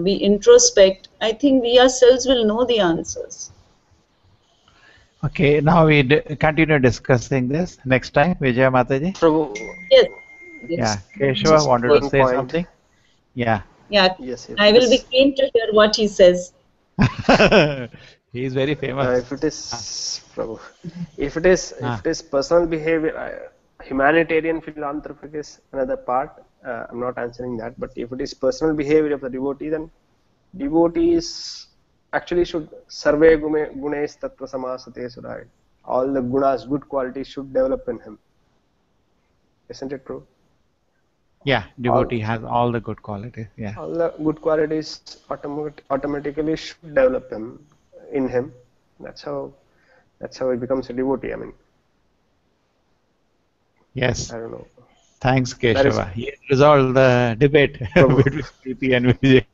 we introspect, I think we ourselves will know the answers. Okay, now we continue discussing this next time. Vijaya Mataji. Prabhu. Yes. Yeah, Keshava wanted to say something. Yeah. Yeah, yes, I will be keen to hear what he says. He is very famous. If it is, Prabhu, if it is personal behavior, humanitarian philanthropic is another part. I'm not answering that. But if it is personal behavior of the devotee, then devotees actually should sarve gunes tattva samasate suraya. All the gunas, good qualities, should develop in him. Isn't it true? Yeah, devotee has all the good qualities. Yeah. All the good qualities automatically should develop in him. That's how he becomes a devotee. I mean. Yes. I don't know. Thanks, Keshava. He resolved the debate between Preeti and Vijay.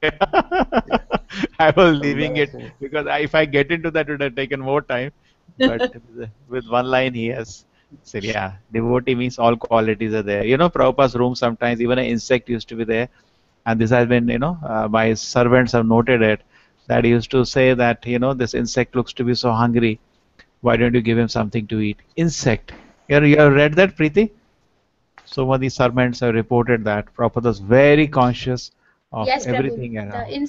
I was leaving it because if I get into that, it would have taken more time. But with one line, he has said, yeah, devotee means all qualities are there. You know, Prabhupada's room sometimes even an insect used to be there. And this has been, my servants have noted it, that he used to say that, this insect looks to be so hungry. Why don't you give him something to eat? Insect. You have read that, Preeti? So many servants have reported that Prabhupada was very conscious of everything around.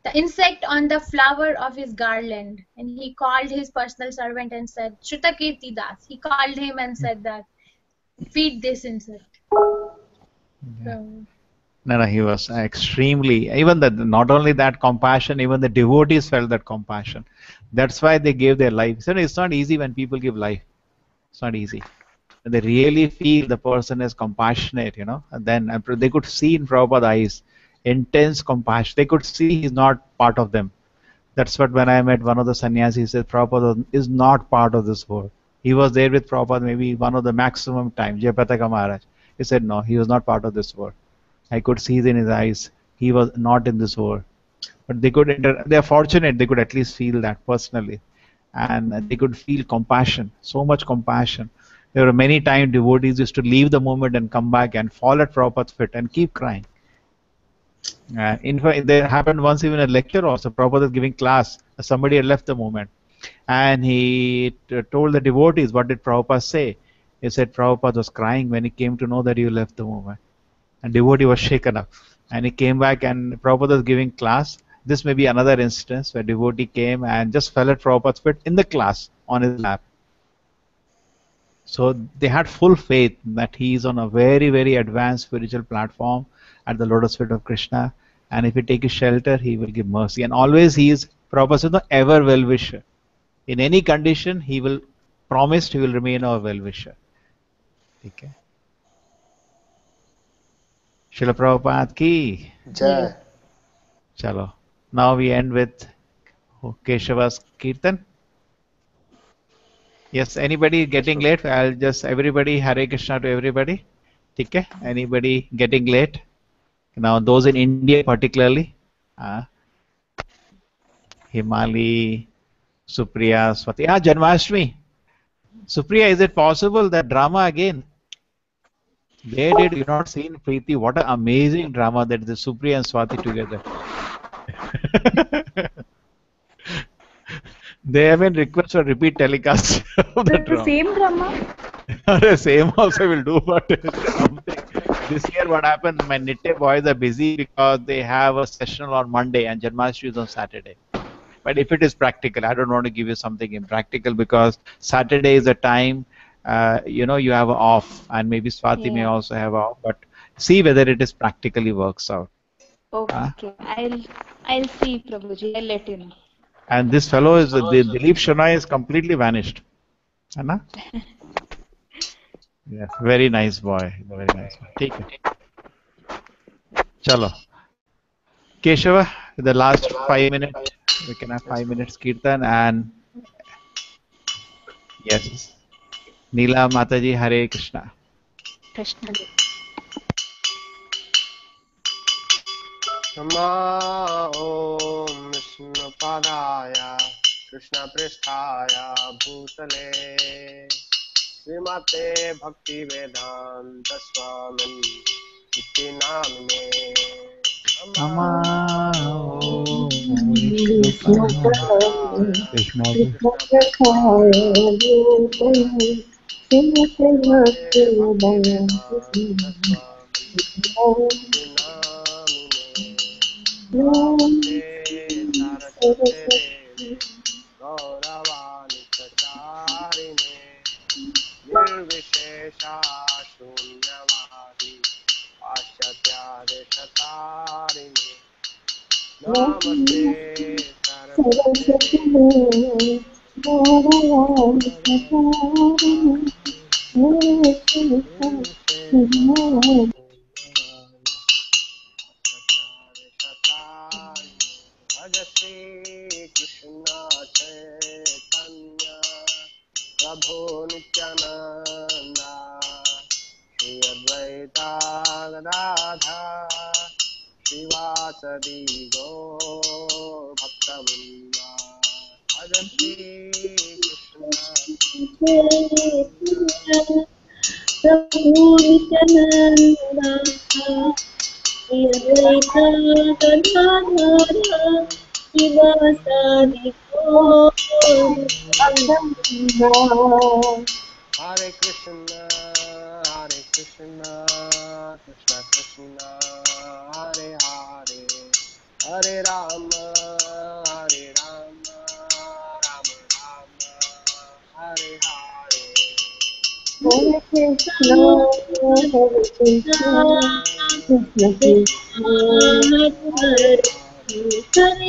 The insect on the flower of his garland, and he called his personal servant and said, Shrutakirti Das. He called him and said that, feed this insect. Yeah. No, he was extremely, even that, not only that compassion, even the devotees felt that compassion. That's why they gave their life. So it's not easy when people give life. It's not easy. They really feel the person is compassionate, and then they could see in Prabhupada's eyes intense compassion. They could see he's not part of them. That's what when I met one of the sannyasis, he said Prabhupada is not part of this world. He was there with Prabhupada maybe one of the maximum times, Jayapataka Maharaj. He said no, he was not part of this world. I could see it in his eyes. He was not in this world. But they are fortunate they could at least feel that personally. And they could feel compassion, so much compassion. There were many times devotees used to leave the moment and come back and fall at Prabhupada's feet and keep crying. In fact, there happened once even a lecture also. Prabhupada was giving class. Somebody had left the moment. And he told the devotees, what did Prabhupada say? He said Prabhupada was crying when he came to know that you left the moment. And devotee was shaken up. And he came back and Prabhupada was giving class. This may be another instance where devotee came and just fell at Prabhupada's feet in the class on his lap. So they had full faith that he is on a very, very advanced spiritual platform at the lotus feet of Krishna. And if he takes his shelter, he will give mercy. And always he is, Prabhupada said, ever well-wisher. In any condition, he will promise he will remain our well-wisher. Okay. Srila Prabhupada ki Jai. Chalo. Now we end with Keshava's Kirtan. Yes, anybody getting late? I'll just, everybody, Hare Krishna to everybody. Okay? Anybody getting late? Now those in India particularly. Himali, Supriya, Swati. Janmashtami. Supriya, is it possible that drama again? They did, you not seen Preeti, what an amazing drama that the Supriya and Swati together. They have been request for repeat telecast of the The drama. same drama? The same also will do, but something. This year what happened, my Nitte boys are busy because they have a session on Monday and Janmashtami is on Saturday. But if it is practical, I don't want to give you something impractical because Saturday is a time, you have off, and maybe Swati may Yeah. also have off, but see whether it is practically works out. Okay. I'll see, Prabhuji. I'll let you know. And this fellow is, the Dilip Shenoy is completely vanished. Anna? Yes, very nice boy. Very nice boy. Take it. Chalo. Keshava, the last 5 minutes. We can have 5 minutes Kirtan and yes. Neela Mataji, Hare Krishna. Krishna. Nama Om Vishnu Padaya Krishna Pristhaya Bhutale Srimate Bhakti Vedanta Swamin Iti Namine Nama Om Vishnu Padaya Krishna Saraswate Gauravani Pracharine Nirvishesha Shunyavadi Ashatyadeshatarine Namaste Saraswate Bhaja Shri Krishna Chaitanya Prabhu Nityananda Shri Advaita Gadadha Shivasadi Gaur Bhaktavinda Bhaja Shri Krishna Prabhu Nityananda Shri Advaita Gadadhara Shivasadi Gaur Hare Krishna, Hare Krishna, Krishna Krishna, Hare Hare, Hare Rama, Hare Rama, Rama Rama, Hare Hare. Hare Krishna, Hare Krishna, Krishna Krishna, Hare Hare Rama Hare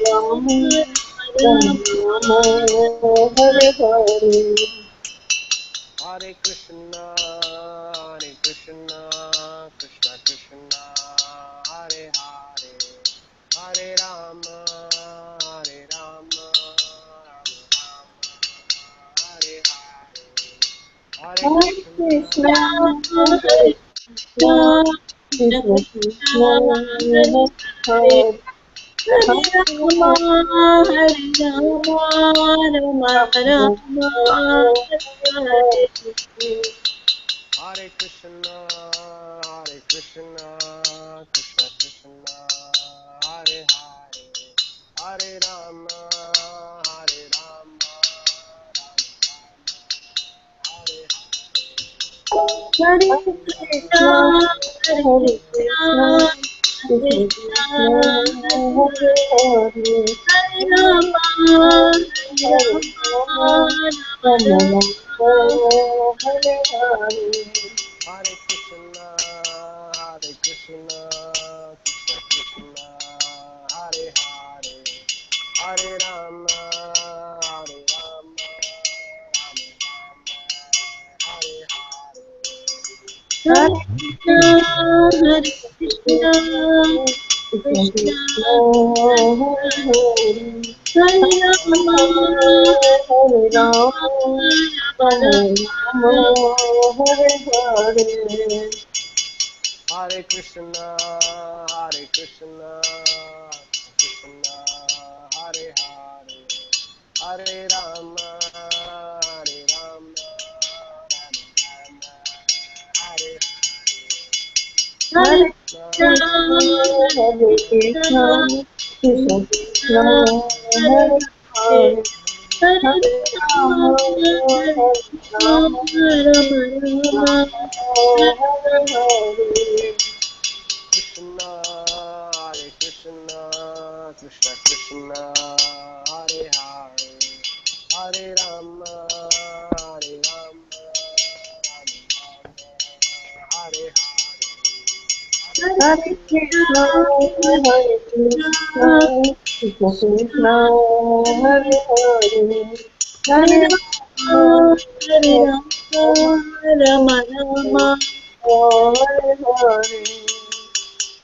Rama, Rama Rama, Hare Hare. Hare Krishna, Hare Krishna, Krishna Krishna, Hare Hare, Hare Rama, Hare Rama, Rama Rama, Hare Hare. Hare Krishna, Hare Hare Krishna, Krishna, Krishna Krishna Krishna, Hare Hare Hare, Rama, Hare Rama, Rama Rama, Hare Hare. Hare Krishna, Hare Krishna, Krishna Krishna, Hare Hare, Hare Rama, Hare Rama, Hare Krishna, Krishna, Hare Hare Krishna, Krishna, Krishna Krishna, Hare Hare, Hare Rama, Hare Hare Rama, Rama, Rama Rama Rama. Rama, Hare Hare. Hare Krishna, Hare Krishna, Krishna Krishna, Hare Hare, Hare Rama, Hare Rama, Rama Rama, Hare Hare. Hare Krishna, Hare Krishna, Krishna Hare Rama, Hare Rama, Rama Hare Hare Krishna, Hare Krishna, Krishna, Hare Hare, Hare Rama, Hare Rama, Rama Rama, Hare Hare Krishna. Krishna, Hare Krishna, Krishna, Krishna Krishna, Hare Hare, Hare Rama, Hare Rama, Rama Hare Hare. Krishna, Hare Krishna, Krishna Krishna, Hare Hare, Hare Rama, Hare Rama, Hare Hare Krishna, Hare Krishna, Krishna Krishna, Hare Hare, Hare Rama, Hare Rama, Rama Rama, Hare Hare.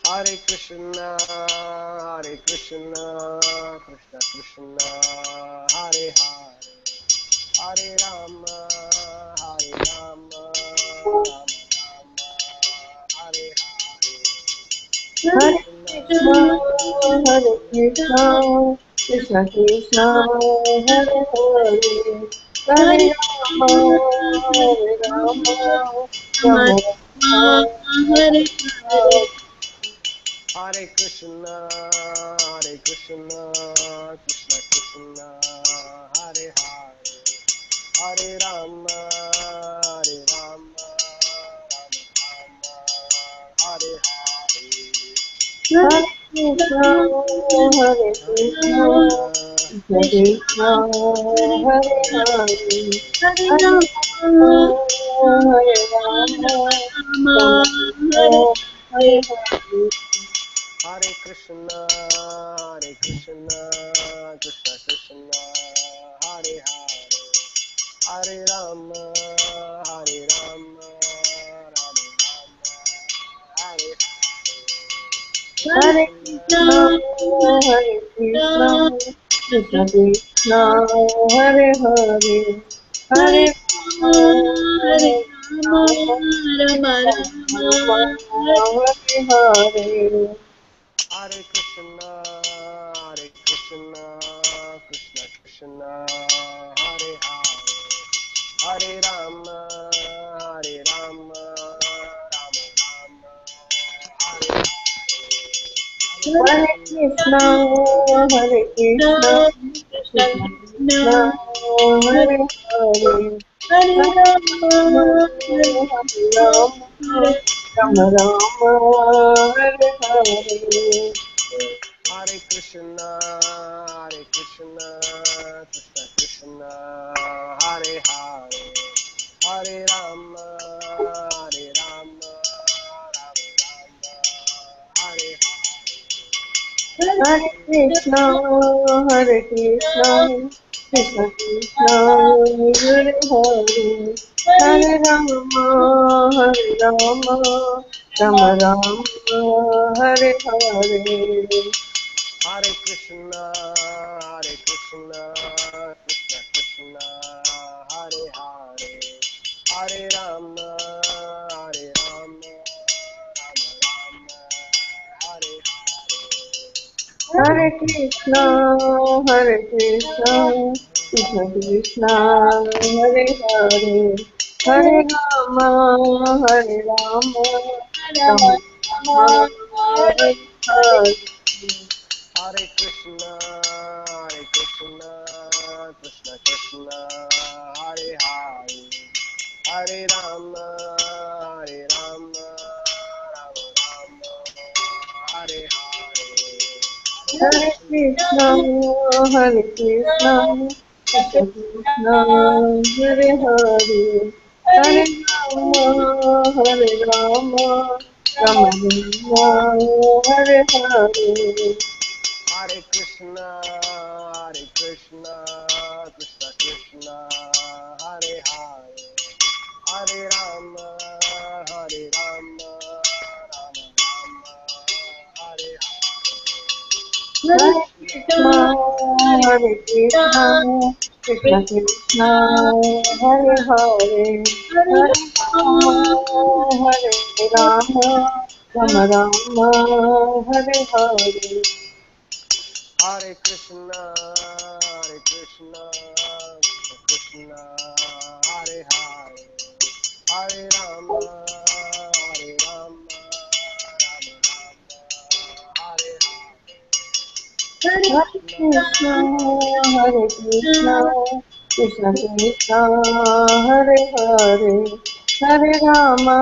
Hare Krishna, Hare Krishna, Krishna Krishna, Hare Hare, Hare Rama, Hare Rama, Rama Rama, Hare Hare Krishna, Hare Krishna, Krishna Krishna, Hare Hare, Hare Rama, Hare Rama, Rama Rama, Hare Hare. Hare Krishna, Hare Krishna, Krishna Krishna, Hare Hare, Hare Rama, Hare Rama, Rama Rama, Hare Hare Krishna, Hare Krishna, Krishna Krishna, Hare Hare, Hare Rama, Hare Rama, Rama Rama, Hare Hare. Hare Krishna, Hare Krishna, Krishna Krishna, Hare Hare, Hare Rama, Hare Rama, Rama Rama, Hare Hare Krishna, Hare Krishna, Krishna Krishna, Hare Hare, Hare Rama, Hare Rama, Rama Rama Rama, Rama, Hare Hare. Hare Krishna, Hare Krishna, Krishna Krishna, Hare Hare, Hare Rama, Hare Rama, Rama Rama, Hare Hare Krishna, Hare Krishna, Krishna Krishna, Hare Hare, Hare Hare Rama, Rama, Hare Rama, Rama Rama, Hare Hare. Hare Krishna, Hare Krishna, Krishna Krishna, Hare Hare, Hare Rama, Hare Rama, Rama Rama, Hare Hare Krishna, Hare Krishna, Krishna Krishna, Hare Hare, Hare Rama, Hare Rama, Rama Rama, Hare Hare. Hare Krishna, Hare Krishna, Krishna Krishna, Hare Hare, Hare Rama, Hare Rama, Rama Rama, Hare Hare Krishna, Hare Krishna, Krishna Krishna, Hare Hare, Hare Rama, Hare Rama, Rama Rama, Hare Hare. Hare Krishna, Hare Krishna, Krishna Krishna, Hare Hare, Hare Rama, Hare Rama, Rama Rama, Hare Hare Krishna, Hare Krishna, Krishna Krishna, Hare Hare, Hare Rama, Hare Rama, Rama Rama, Hare Hare. Hare Krishna, Hare Krishna, Krishna Krishna, Hare Hare, Hare Rama, Hare Rama, Rama Rama, Hare Hare Krishna, Hare Krishna, Krishna Krishna, Hare Hare, Hare Rama, Hare Rama, Rama Rama, Hare Hare. Hare Krishna, Hare Krishna, Krishna Krishna, Hare Hare, Hare Rama, Hare Rama, Rama Rama, Hare Hare Krishna, Hare Krishna, Krishna Krishna, Hare Hare, Hare Rama,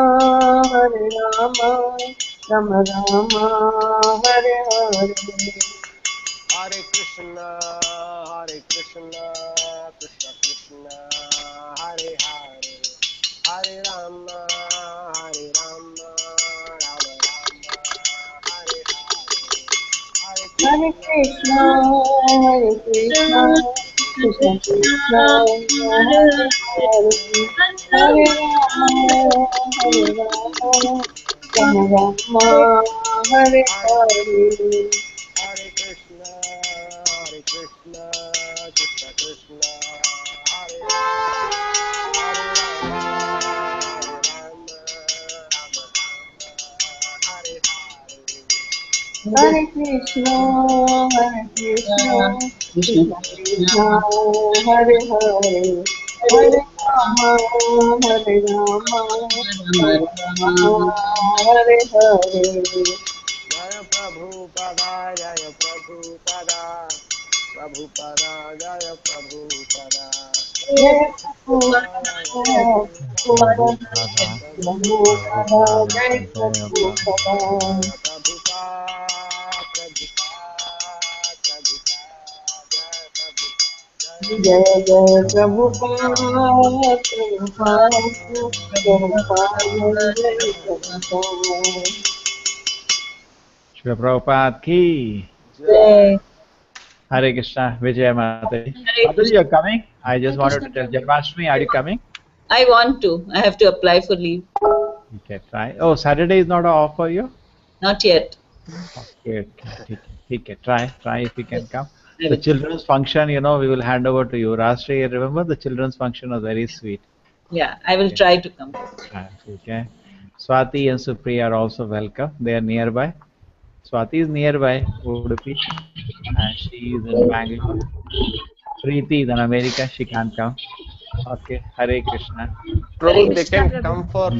Rama Rama, Hare Hare. Hare Krishna, Krishna Krishna, Hare Hare, Hare Rama, Rama Rama, Hare Hare. Hare Krishna, Krishna Krishna, Hare Hare, Hare Rama, Rama Rama, Hare Hare. Hare Krishna, Krishna Krishna, Hare Hare Krishna, Krishna Krishna, Hare Hare, Hare Rama, Rama, Hare Hare. Jaya Prabhupada, Jaya Prabhupada, Prabhupada, Jaya Prabhupada. Jaya Prabhupada, Jaya Prabhupada. Jaya Jaya Prabhupada, Prabhupada, Jaya Prabhupada. Shri Prabhupada ki. Jai. Hare Krishna, Vijaya Mataji. Hare Mataji, you're coming? I just wanted to tell Janmashtami, are you coming? I want to. I have to apply for leave. Okay, try. Oh, Saturday is not off for you? Not yet. Okay, okay. Try if you can come. The children's function, you know, we will hand over to you. Rashtriya, remember the children's function was very sweet. Yeah, I will try to come. Okay. Swati and Supriya are also welcome. They are nearby. Swati is nearby, Udupi, and she is in Bangalore. Preeti is in America, she can't come. Okay, Hare Krishna. Prabhu, they can come for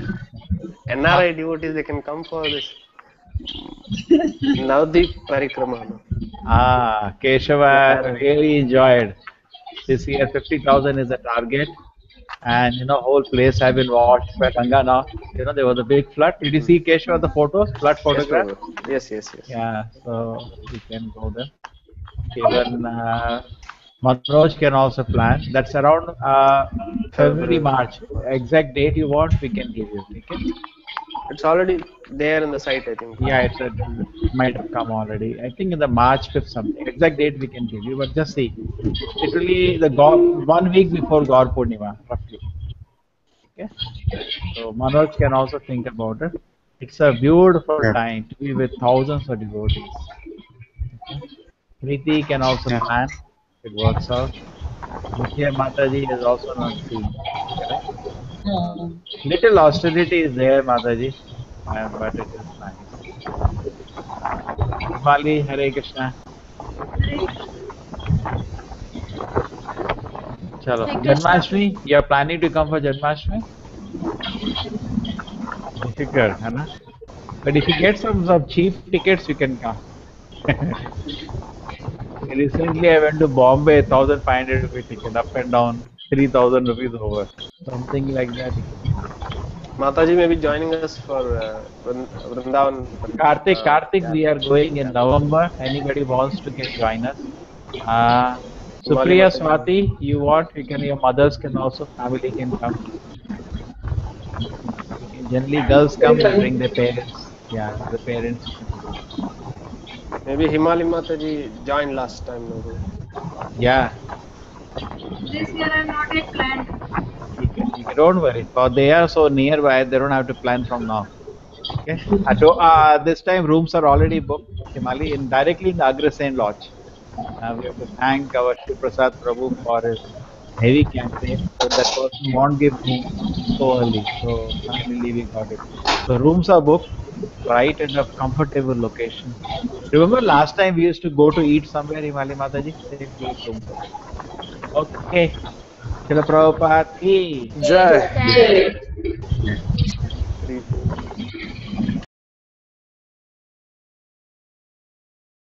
NRI devotees, they can come for this Navdeep Parikrama. Ah, Keshava really enjoyed. This year 50,000 is the target. And you know, whole place have been washed by Ganga now. You know, there was a big flood. Did you see Keshava the photos, flood photograph? Yes. Yeah, so we can go there. Even Manoj can also plan. That's around February, March. Exact date you want, we can give you. Okay? It's already there in the site, I think. Yeah, it might have come already. I think in the March 5th something. Exact date we can give you, but just see. Literally the 1 week before Gaur Purnima, roughly. Okay? So Manoj can also think about it. It's a beautiful time to be with thousands of devotees. Okay? Preeti can also plan. It works out. Mukhya Mataji is also not free. Correct? Little austerity is there, Mataji, but it is nice. Himali, Hare Krishna. Chalo. Janmashtami, you are planning to come for Janmashtami? Difficult, है ना? But if you get some cheap tickets, you can come. Recently, I went to Bombay, 1,500 rupee ticket, up and down, 3,000 rupees over. Something like that. Mataji may be joining us for Vrindavan. Karthik, we are going in November. Anybody wants to join us? Supriya, Swati, you want? Your mothers can also, family can come. Generally, girls come, they bring their parents. Yeah, the parents. Maybe Himali Mataji joined last time. Yeah. This year I'm not yet planned. Don't worry. They are so nearby, they don't have to plan from now. Okay. This time rooms are already booked. Himali directly in the Agrasen Lodge. We have to thank our Shri Prasad Prabhu for his heavy campaign, so that person won't give room so early. So finally we got it. So rooms are booked right in a comfortable location. Remember last time we used to go to eat somewhere, Himali Mataji? Same place rooms. Okay. Srila Prabhupada ki Jai.